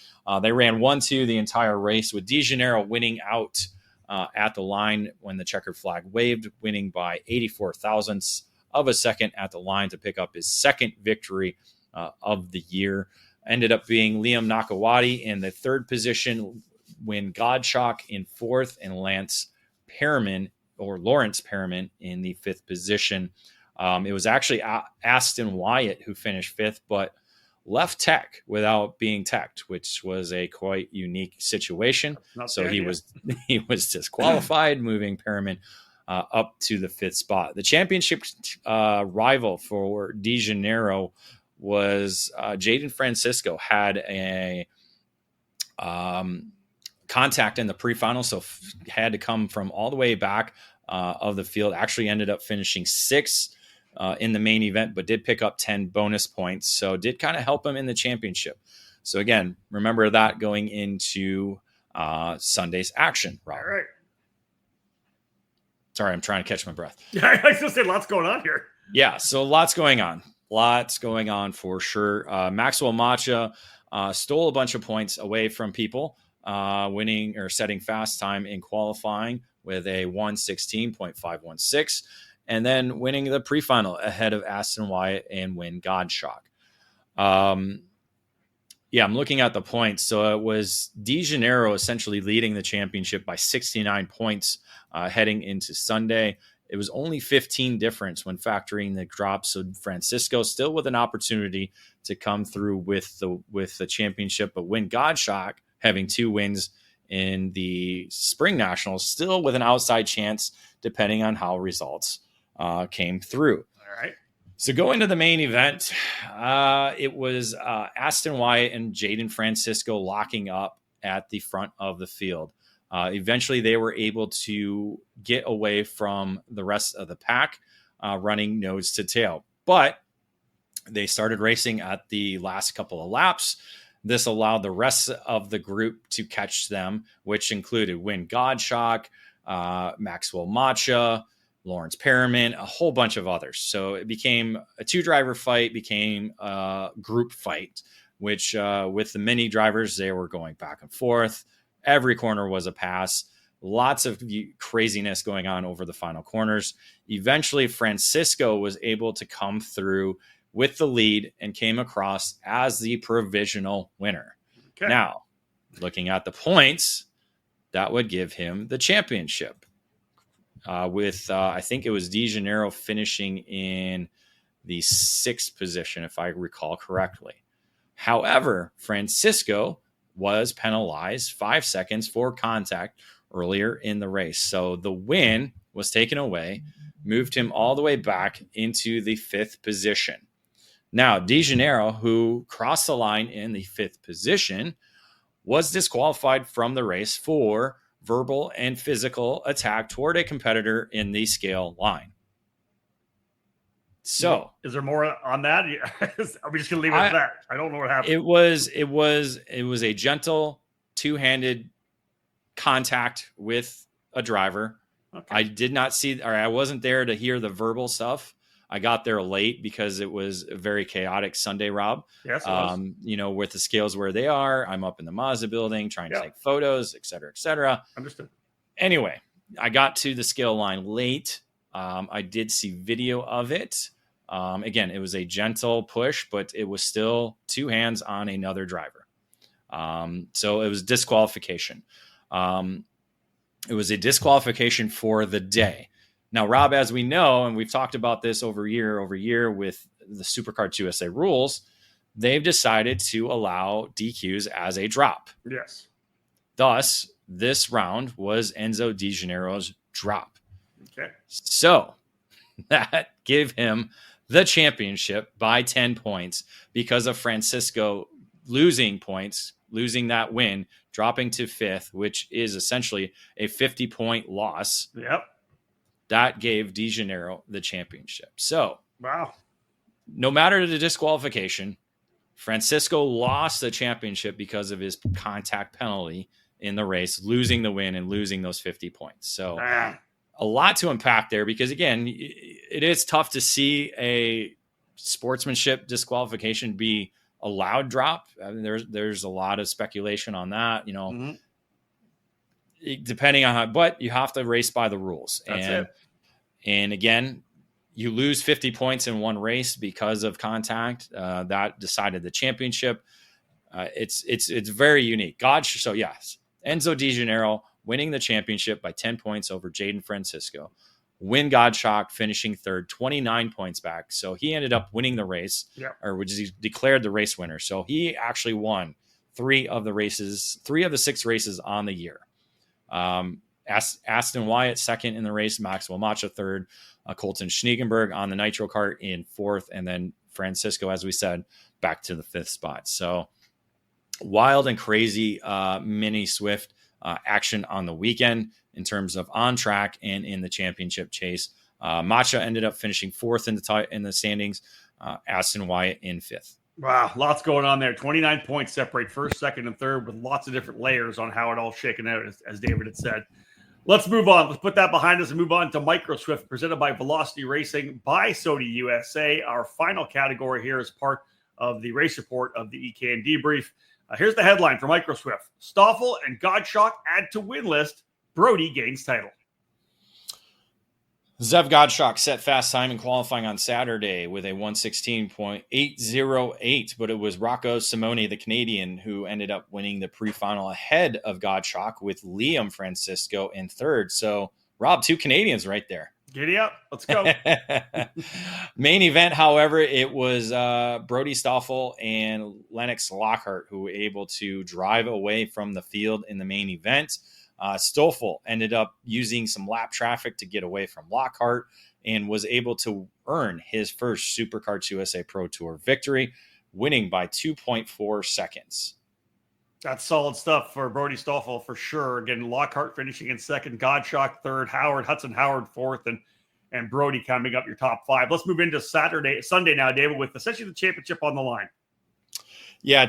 They ran 1-2 the entire race, with Di Gennaro winning out at the line when the checkered flag waved, winning by 84 thousandths of a second at the line to pick up his second victory of the year. Ended up being Liam Nakawati in the 3rd position, Win Godshock in 4th, and Lawrence Perriman in the 5th position. It was actually Aston Wyatt who finished 5th, but left tech without being teched, which was a quite unique situation. So he was disqualified, moving Perriman up to the 5th spot. The championship rival for Di Gennaro was Jaden Francisco. Had a contact in the pre-final, so had to come from all the way back of the field. Actually ended up finishing 6th in the main event, but did pick up 10 bonus points. So did kind of help him in the championship. So again, remember that going into Sunday's action, Rob. All right. Sorry, I'm trying to catch my breath. Yeah, I was going to say lots going on here. Yeah, so lots going on. Lots going on for sure. Maxwell Macha stole a bunch of points away from people, winning or setting fast time in qualifying with a 1:16.516, and then winning the pre-final ahead of Aston Wyatt and Win Godshock. Yeah, I'm looking at the points. So it was Di Gennaro essentially leading the championship by 69 points heading into Sunday. It was only 15 difference when factoring the drop. So Francisco still with an opportunity to come through with the championship, but Win Godshock having 2 wins in the Spring Nationals, still with an outside chance depending on how results came through. All right. So going to the main event, it was Aston Wyatt and Jaden Francisco locking up at the front of the field. Eventually, they were able to get away from the rest of the pack, running nose to tail. But they started racing at the last couple of laps. This allowed the rest of the group to catch them, which included Win Godshock, Maxwell Macha, Lawrence Perriman, a whole bunch of others. So it became a 2-driver fight, became a group fight, which with the mini drivers, they were going back and forth. Every corner was a pass. Lots of craziness going on over the final corners. Eventually, Francisco was able to come through with the lead and came across as the provisional winner. Okay. Now, looking at the points, that would give him the championship. I think it was Di Gennaro finishing in the 6th position, if I recall correctly. However, Francisco was penalized 5 seconds for contact earlier in the race. So the win was taken away, moved him all the way back into the 5th position. Now, Di Gennaro, who crossed the line in the 5th position, was disqualified from the race for verbal and physical attack toward a competitor in the scale line. So, is there more on that? Are we just gonna leave it at that? I don't know what happened. It was a gentle 2-handed contact with a driver. Okay. I did not see, or I wasn't there to hear the verbal stuff. I got there late because it was a very chaotic Sunday, Rob. Yes, with the scales where they are, I'm up in the Mazda building trying to take photos, et cetera, et cetera. Understood. Anyway, I got to the scale line late. I did see video of it. Again, it was a gentle push, but it was still 2 hands on another driver. So it was disqualification. It was a disqualification for the day. Now, Rob, as we know, and we've talked about this over year with the Superkarts USA rules, they've decided to allow DQs as a drop. Yes. Thus, this round was Enzo Di Gennaro's drop. Okay. So that give him the championship by 10 points because of Francisco losing points, losing that win, dropping to 5th, which is essentially a 50-point loss. Yep. That gave De Janeiro the championship. So, wow. No matter the disqualification, Francisco lost the championship because of his contact penalty in the race, losing the win and losing those 50 points. So, a lot to unpack there because, again, it is tough to see a sportsmanship disqualification be a loud drop. I mean, there's a lot of speculation on that, depending on how, but you have to race by the rules. And again, you lose 50 points in one race because of contact. That decided the championship. It's very unique. So yes, Enzo De Janeiro winning the championship by 10 points over Jaden Francisco. Win Godshock finishing 3rd, 29 points back. So he ended up winning the race, which is he declared the race winner. So he actually won 3 of the 6 races on the year. Aston Wyatt 2nd in the race, Maxwell Macha 3rd, Colton Schniegenberg on the Nitro Kart in 4th, and then Francisco, as we said, back to the 5th spot. So wild and crazy mini Swift action on the weekend in terms of on track and in the championship chase. Macha ended up finishing 4th in the standings, Aston Wyatt in 5th. Wow, lots going on there. 29 points separate 1st, 2nd, and 3rd with lots of different layers on how it all shaken out, as David had said. Let's move on. Let's put that behind us and move on to Micro Swift, presented by Velocity Racing by Sodi USA. Our final category here is part of the race report of the EKN Debrief. Here's the headline for Micro Swift. Stoffel and Godshock add to win list. Brody gains title. Zev Godshock set fast time in qualifying on Saturday with a 1:16.808, but it was Rocco Simone, the Canadian, who ended up winning the pre-final ahead of Godshock with Liam Francisco in 3rd. So, Rob, 2 Canadians right there. Giddy up. Let's go. Main event, however, it was Brody Stoffel and Lennox Lockhart who were able to drive away from the field in the main event. Stoffel ended up using some lap traffic to get away from Lockhart and was able to earn his first Superkarts USA Pro Tour victory, winning by 2.4 seconds. That's solid stuff for Brody Stoffel for sure. Again, Lockhart finishing in 2nd, Godshock 3rd, Hudson Howard 4th, and Brody coming up your top 5. Let's move into Sunday now, David, with essentially the championship on the line. Yeah,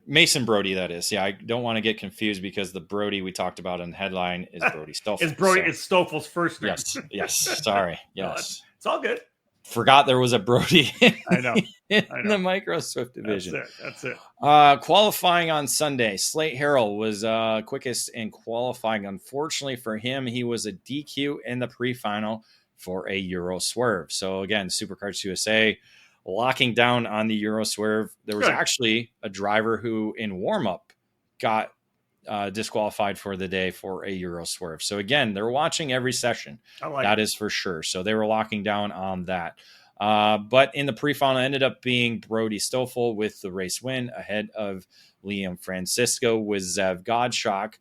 Mason Brody, that is. Yeah, I don't want to get confused because the Brody we talked about in the headline is Brody Stoffel. It's Stoffel's first name. Yes, sorry. Yes. It's all good. Forgot there was a Brody I know. the Micro Swift division. That's it. Qualifying on Sunday, Slate Harrell was quickest in qualifying. Unfortunately for him, he was a DQ in the pre-final for a Euro swerve. So again, Superkarts USA locking down on the Euro swerve. There was actually a driver who in warm-up got disqualified for the day for a Euro swerve. So again, they're watching every session. That is for sure. So they were locking down on that. But in the pre-final ended up being Brody Stoffel with the race win ahead of Liam Francisco with Zev Godshock,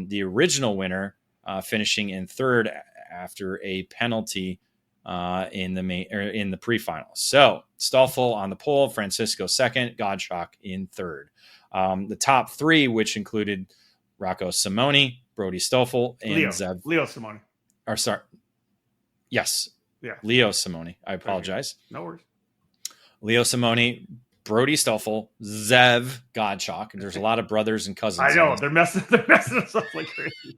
the original winner, finishing in 3rd after a penalty in the pre-final. So Stoffel on the pole, Francisco 2nd, Godshock in 3rd. The top 3, which included Rocco Simone, Brody Stoffel, and Leo Simone. Or sorry, yes, yeah, Leo Simone. I apologize. No worries. Leo Simone, Brody Stoffel, Zev Godshock. There's a lot of brothers and cousins. I know they're messing us up like crazy.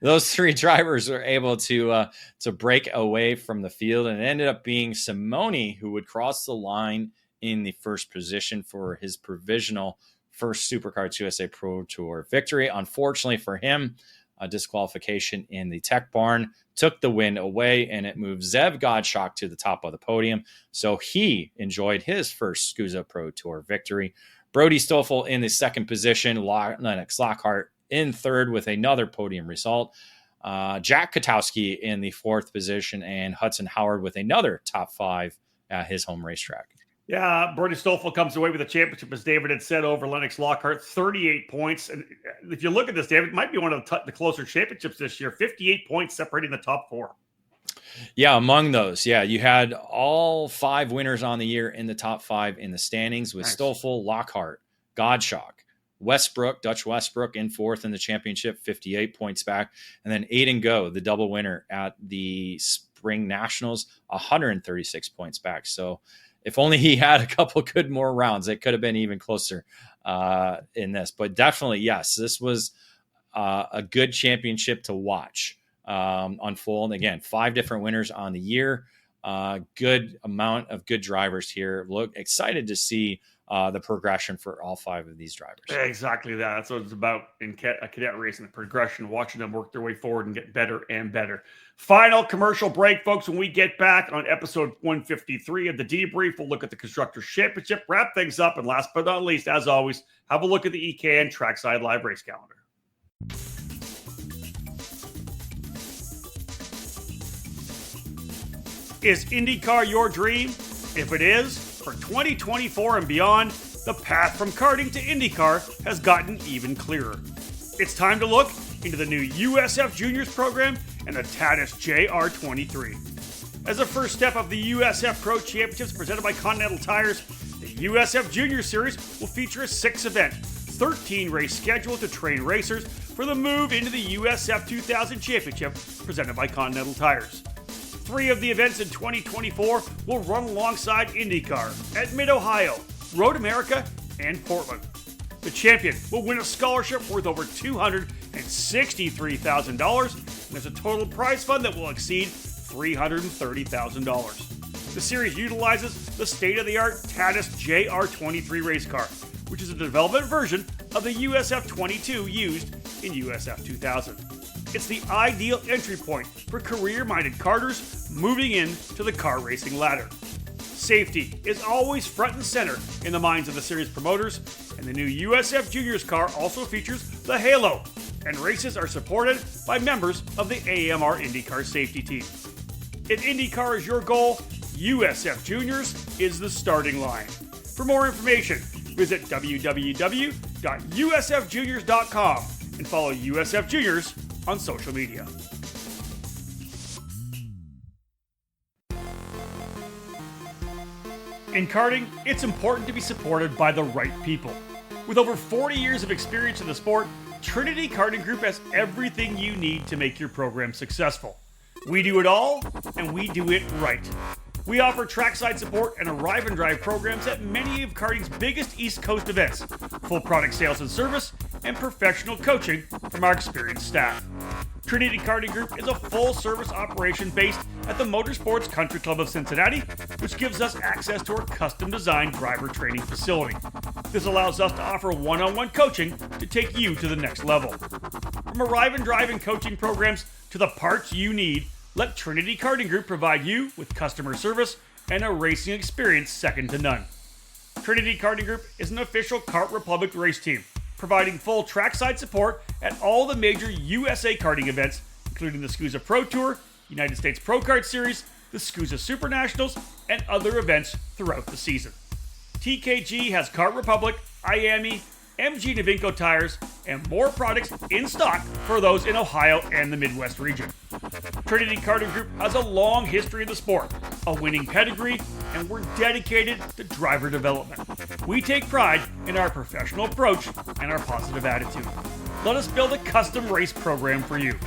Those 3 drivers were able to break away from the field, and it ended up being Simone who would cross the line in the first position for his provisional first Superkarts USA Pro Tour victory. Unfortunately for him, a disqualification in the Tech Barn took the win away, and it moved Zev Godshock to the top of the podium. So he enjoyed his first SCUSA Pro Tour victory. Brody Stoffel in the 2nd position, Lennox Lockhart in 3rd with another podium result. Jack Katowski in the 4th position, and Hudson Howard with another top 5 at his home racetrack. Yeah, Brody Stoffel comes away with the championship, as David had said, over Lennox Lockhart, 38 points. And if you look at this, David, it might be one of the closer championships this year, 58 points separating the top 4. Yeah, among those, you had all 5 winners on the year in the top 5 in the standings with Nice. Stoffel, Lockhart, Godshock, Westbrook, Dutch Westbrook in 4th in the championship, 58 points back. And then Aiden Go, the double winner at the Spring Nationals, 136 points back. So if only he had a couple good more rounds, it could have been even closer in this. But definitely, yes, this was a good championship to watch unfold. Again, 5 different winners on the year. Good amount of good drivers here. Look, excited to see the progression for all 5 of these drivers. Exactly that. That's what it's about in cadet racing, the progression, watching them work their way forward and get better and better. Final commercial break, folks. When we get back on episode 153 of the Debrief, we'll look at the Constructors' Championship, wrap things up, and last but not least, as always, have a look at the EKN Trackside Live Race Calendar. Is IndyCar your dream? If it is, for 2024 and beyond, the path from karting to IndyCar has gotten even clearer. It's time to look into the new USF Juniors program and the Tatis JR23. As a first step of the USF Pro Championships presented by Continental Tires, the USF Junior Series will feature a 6-event, 13-race schedule to train racers for the move into the USF 2000 Championship presented by Continental Tires. 3 of the events in 2024 will run alongside IndyCar at Mid-Ohio, Road America, and Portland. The champion will win a scholarship worth over $263,000, and there's a total prize fund that will exceed $330,000. The series utilizes the state-of-the-art Tatis JR23 race car, which is a development version of the USF 22 used in USF 2000. It's the ideal entry point for career-minded karters moving into the car racing ladder. Safety is always front and center in the minds of the series promoters, and the new USF Juniors car also features the Halo, and races are supported by members of the AMR IndyCar safety team. If IndyCar is your goal, USF Juniors is the starting line. For more information, visit www.usfjuniors.com and follow USF Juniors on social media. In karting, it's important to be supported by the right people. With over 40 years of experience in the sport, Trinity Karting Group has everything you need to make your program successful. We do it all, and we do it right. We offer trackside support and arrive and drive programs at many of karting's biggest East Coast events, full product sales and service, and professional coaching from our experienced staff. Trinity Karting Group is a full-service operation based at the Motorsports Country Club of Cincinnati, which gives us access to our custom-designed driver training facility. This allows us to offer one-on-one coaching to take you to the next level. From arrive and drive and coaching programs to the parts you need, let Trinity Karting Group provide you with customer service and a racing experience second to none. Trinity Karting Group is an official Kart Republic race team, providing full trackside support at all the major USA karting events, including the SCUSA Pro Tour, United States Pro Kart Series, the SCUSA SuperNationals, and other events throughout the season. TKG has Kart Republic, IAME, MG Novinco tires, and more products in stock for those in Ohio and the Midwest region. Trinity Karting Group has a long history in the sport, a winning pedigree, and we're dedicated to driver development. We take pride in our professional approach and our positive attitude. Let us build a custom race program for you.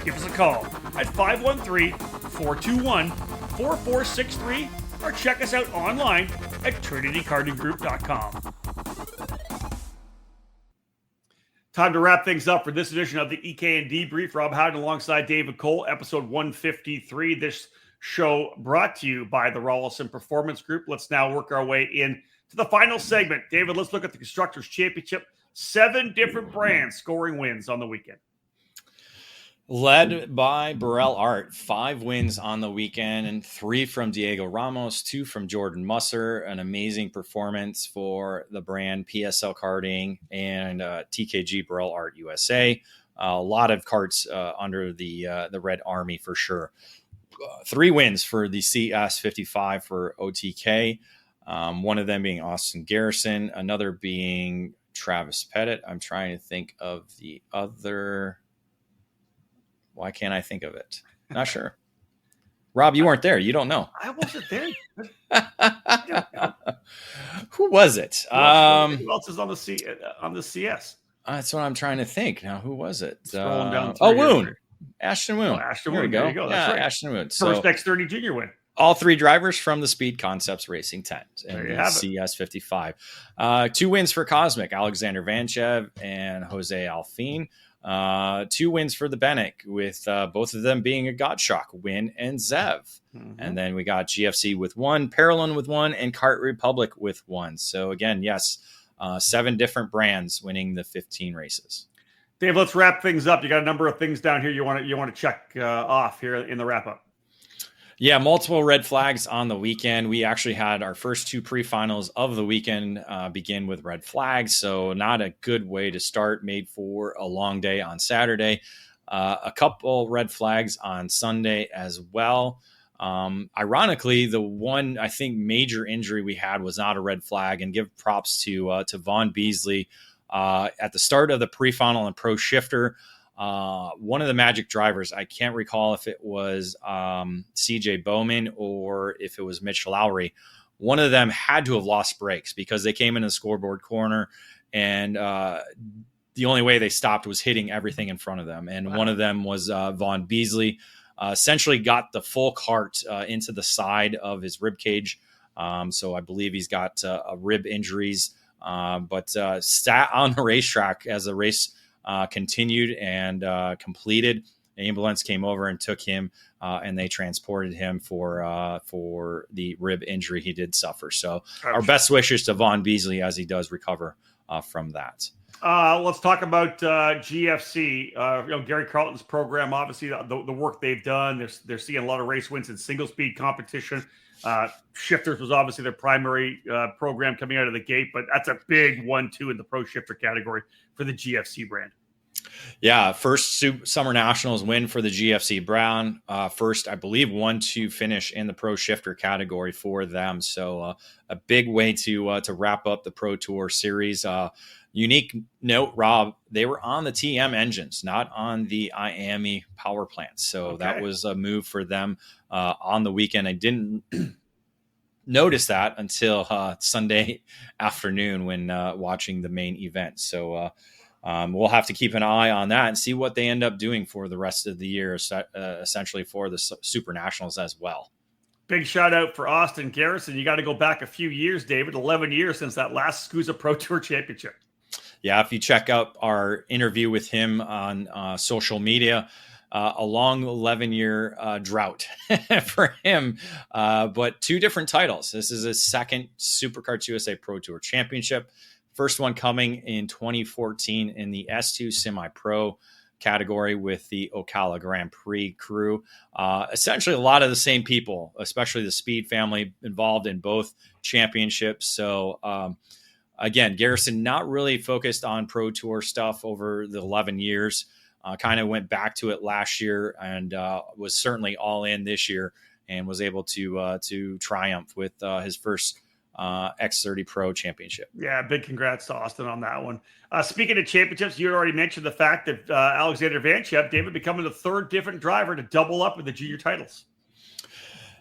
Give us a call at 513-421-4463 or check us out online at trinitykartinggroup.com. Time to wrap things up for this edition of the EKN Debrief. Rob Howden alongside David Cole, episode 153. This show brought to you by the Rollison Performance Group. Let's now work our way in to the final segment. David, let's look at the Constructors' Championship. 7 different brands scoring wins on the weekend. Led by Burrell Art, 5 wins on the weekend, and 3 from Diego Ramos, 2 from Jordan Musser. An amazing performance for the brand PSL Karting and TKG Burrell Art USA. A lot of karts under the Red Army for sure. 3 wins for the CS55 for OTK. One of them being Austin Garrison, another being Travis Pettit. I'm trying to think of the other. Why can't I think of it? Not sure. Rob, you weren't there. You don't know. I wasn't there. Who was it? Who else is on the CS? That's what I'm trying to think now. Who was it? Scrolling down. Woon. Ashton Woon. Ashton Woon. Woon. There you go. That's right. Ashton Woon. First X30 Junior win. All 3 drivers from the Speed Concepts Racing tent and the CS55. 2 wins for Cosmic, Alexander Vanchev and Jose Alfine. 2 wins for the Bennett, with both of them being a Godshock win and Zev. Mm-hmm. And then we got GFC with 1, Parallel with 1, and Kart Republic with 1. So again, yes, 7 different brands winning the 15 races. Dave, let's wrap things up. You got a number of things down here you want to check off here in the wrap up. Yeah, multiple red flags on the weekend. We actually had our first 2 pre-finals of the weekend begin with red flags, so not a good way to start, made for a long day on Saturday. A couple red flags on Sunday as well. Ironically, the one, I think, major injury we had was not a red flag, and give props to Vaughn Beasley at the start of the pre-final and pro shifter. One of the Magic drivers, I can't recall if it was CJ Bowman or if it was Mitch Lowry. One of them had to have lost brakes because they came in the scoreboard corner, and the only way they stopped was hitting everything in front of them. And One of them was Vaughn Beasley. Essentially got the full cart into the side of his rib cage. So I believe he's got rib injuries, but sat on the racetrack as the race continued and completed. The ambulance came over and took him, and they transported him for the rib injury he did suffer. So our best wishes to Vaughn Beasley as he does recover from that. Let's talk about GFC. Gary Carlton's program, obviously the work they've done. They're seeing a lot of race wins in single speed competition. Shifters was obviously their primary program coming out of the gate, but that's a big 1-2 in the pro shifter category for the GFC brand. Yeah, first Summer Nationals win for the GFC Brown. First, I believe, 1-2 finish in the pro shifter category for them. So a big way to wrap up the Pro Tour series. Unique note, Rob, they were on the TM engines, not on the IAME power plant. So that was a move for them on the weekend. I didn't notice that until Sunday afternoon when watching the main event. So we'll have to keep an eye on that and see what they end up doing for the rest of the year, essentially for the Super Nationals as well. Big shout out for Austin Garrison. You got to go back a few years, David, 11 years since that last SCUSA Pro Tour Championship. Yeah, if you check out our interview with him on social media, a long 11-year drought for him, but 2 different titles. This is his second Superkarts USA Pro Tour Championship. First one coming in 2014 in the S2 Semi-Pro category with the Ocala Grand Prix crew. Essentially a lot of the same people, especially the Speed family involved in both championships. So again, Garrison not really focused on Pro Tour stuff over the 11 years. Kind of went back to it last year and was certainly all in this year and was able to triumph with his first X30 Pro championship. Yeah, big congrats to Austin on that one. Speaking of championships, you already mentioned the fact that Alexander Vanchev, David, becoming the 3rd different driver to double up with the junior titles.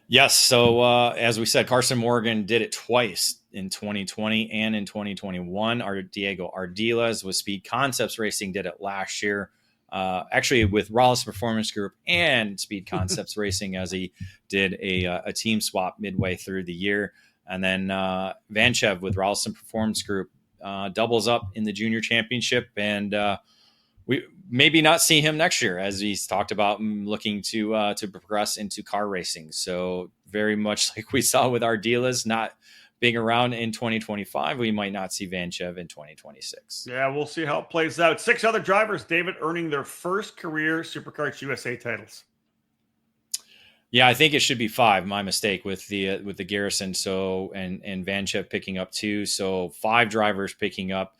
Yes. So as we said, Carson Morgan did it twice in 2020 and in 2021. Our Diego Ardiles with Speed Concepts Racing did it last year. Actually with Rawlins Performance Group and Speed Concepts Racing, as he did a team swap midway through the year. And then Vanchev with Ralston Performance Group doubles up in the junior championship. And we maybe not see him next year, as he's talked about looking to progress into car racing. So very much like we saw with Ardiles not being around in 2025, we might not see Vanchev in 2026. Yeah, we'll see how it plays out. 6 other drivers, David, earning their first career Superkarts USA titles. Yeah, I think it should be 5. My mistake with the Garrison. So and Vanchev picking up 2. So 5 drivers picking up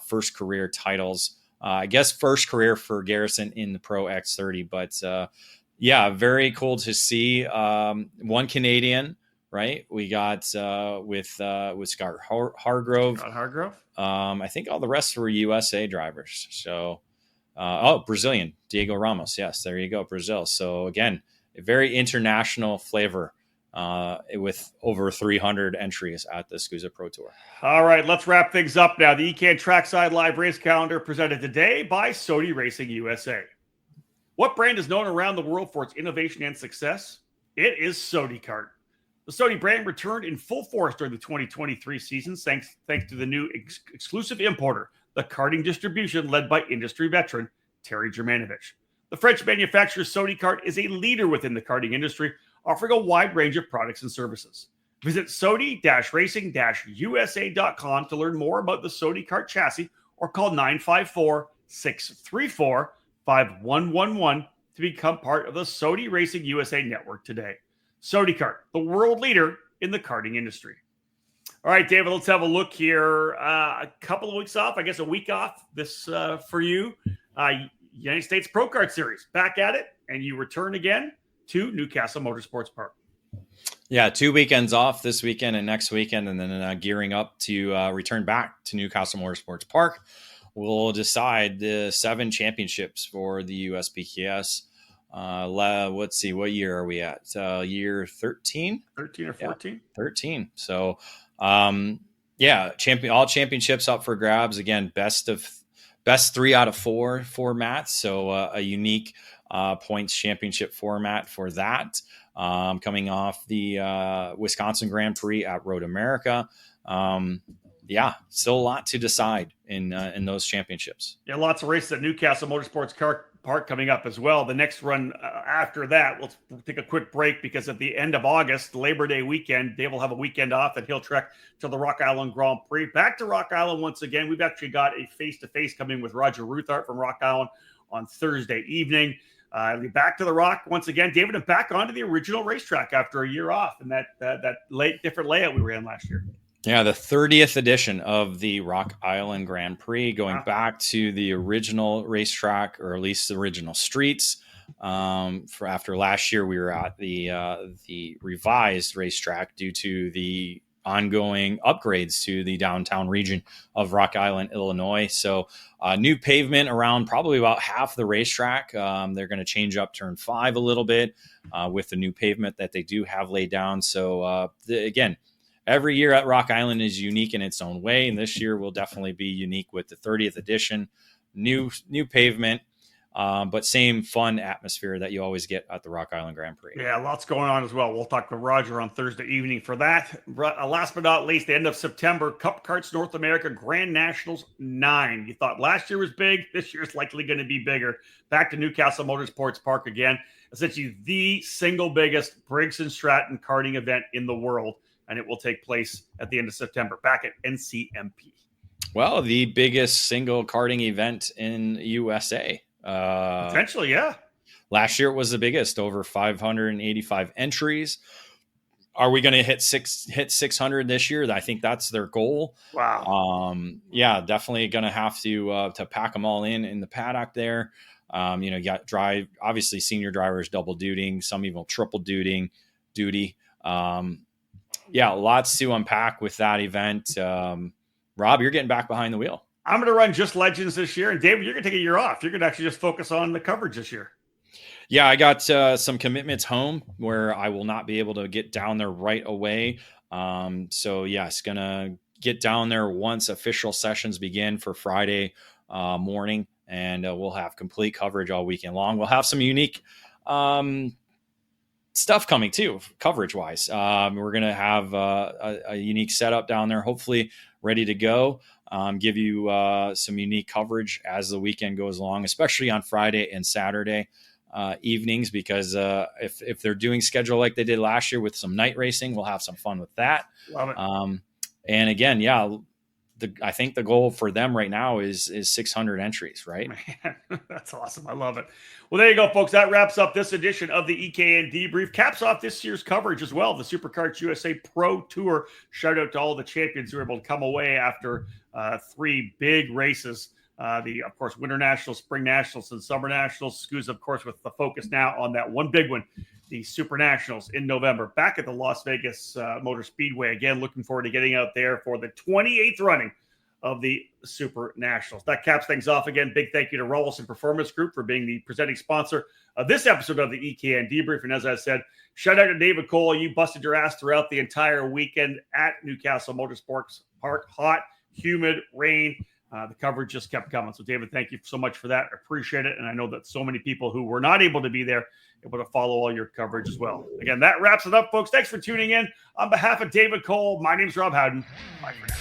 first career titles. I guess first career for Garrison in the Pro X30. But yeah, very cool to see. 1 Canadian, right? We got with Scott Hargrove. Scott Hargrove. I think all the rest were USA drivers. So Brazilian Diego Ramos. Yes, there you go, Brazil. So again, a very international flavor with over 300 entries at the SCUSA Pro Tour. All right, let's wrap things up now. The EKN Trackside Live Race Calendar presented today by Sodi Racing USA. What brand is known around the world for its innovation and success? It is Superkarts. The Sodi brand returned in full force during the 2023 season thanks to the new exclusive importer, the karting distribution led by industry veteran Terry Germanovich. The French manufacturer Superkarts is a leader within the karting industry, offering a wide range of products and services. Visit Sodi-Racing-USA.com to learn more about the Superkarts chassis or call 954-634-5111 to become part of the Sodi Racing USA network today. Superkarts, the world leader in the karting industry. All right, David, let's have a look here. A couple of weeks off, I guess a week off this for you. United States Pro Kart Series, back at it, and you return again to Newcastle Motorsports Park. Yeah, 2 weekends off this weekend and next weekend, and then gearing up to return back to Newcastle Motorsports Park. We'll decide the 7 championships for the USPKS. Let's see, what year are we at? Year 13? 13 or 14? Yeah, 13. So, all championships up for grabs. Again, best 3 out of 4 formats. So a unique points championship format for that. Coming off the Wisconsin Grand Prix at Road America. Still a lot to decide in those championships. Yeah, lots of races at Newcastle Motorsports Park coming up as well. The next run after that, we'll take a quick break because at the end of August, Labor Day weekend, Dave will have a weekend off and he'll trek to the Rock Island Grand Prix. Back to Rock Island once again. We've actually got a face-to-face coming with Roger Ruthart from Rock Island on Thursday evening. We'll be back to the Rock once again. David, and back onto the original racetrack after a year off and that different layout we ran last year. Yeah, the 30th edition of the Rock Island Grand Prix, going back to the original racetrack, or at least the original streets. For after last year, we were at the revised racetrack due to the ongoing upgrades to the downtown region of Rock Island, Illinois. So new pavement around probably about half the racetrack. They're going to change up turn 5 a little bit with the new pavement that they do have laid down. So again, every year at Rock Island is unique in its own way, and this year will definitely be unique with the 30th edition, new pavement, but same fun atmosphere that you always get at the Rock Island Grand Prix. Yeah, lots going on as well. We'll talk to Roger on Thursday evening for that. Last but not least, the end of September, Cup Karts North America Grand Nationals 9. You thought last year was big. This year is likely going to be bigger. Back to Newcastle Motorsports Park again. Essentially the single biggest Briggs & Stratton karting event in the world. And it will take place at the end of September, back at NCMP. Well, the biggest single karting event in USA. Potentially, yeah. Last year it was the biggest, over 585 entries. Are we going to hit 600 this year? I think that's their goal. Wow. Definitely going to have to pack them all in the paddock there. You got obviously senior drivers double dutying, some even triple duty. Lots to unpack with that event. Rob, you're getting back behind the wheel. I'm going to run just Legends this year. And David, you're going to take a year off. You're going to actually just focus on the coverage this year. Yeah, I got some commitments home where I will not be able to get down there right away. So, yes, going to get down there once official sessions begin for Friday morning. And we'll have complete coverage all weekend long. We'll have some unique stuff coming too, coverage wise. We're going to have a unique setup down there, hopefully ready to go. Give you some unique coverage as the weekend goes along, especially on Friday and Saturday evenings, because if they're doing schedule like they did last year with some night racing, we'll have some fun with that. Love it. And again, I think the goal for them right now is 600 entries, right? Man, that's awesome. I love it. Well, there you go, folks. That wraps up this edition of the EKN Debrief. Caps off this year's coverage as well, the Superkarts USA Pro Tour. Shout out to all the champions who were able to come away after 3 big races. Of course, Winter Nationals, Spring Nationals, and Summer Nationals. SCUSA, of course, with the focus now on that one big one, the Super Nationals in November, back at the Las Vegas Motor Speedway. Again, looking forward to getting out there for the 28th running of the Super Nationals. That caps things off. Again, big thank you to Rawlson Performance Group for being the presenting sponsor of this episode of the EKN Debrief. And as I said, shout out to David Cole. You busted your ass throughout the entire weekend at Newcastle Motorsports Park. Hot, humid, rain. The coverage just kept coming. So, David, thank you so much for that. I appreciate it. And I know that so many people who were not able to be there able to follow all your coverage as well. Again, that wraps it up, folks. Thanks for tuning in. On behalf of David Cole, my name's Rob Howden. Bye for now.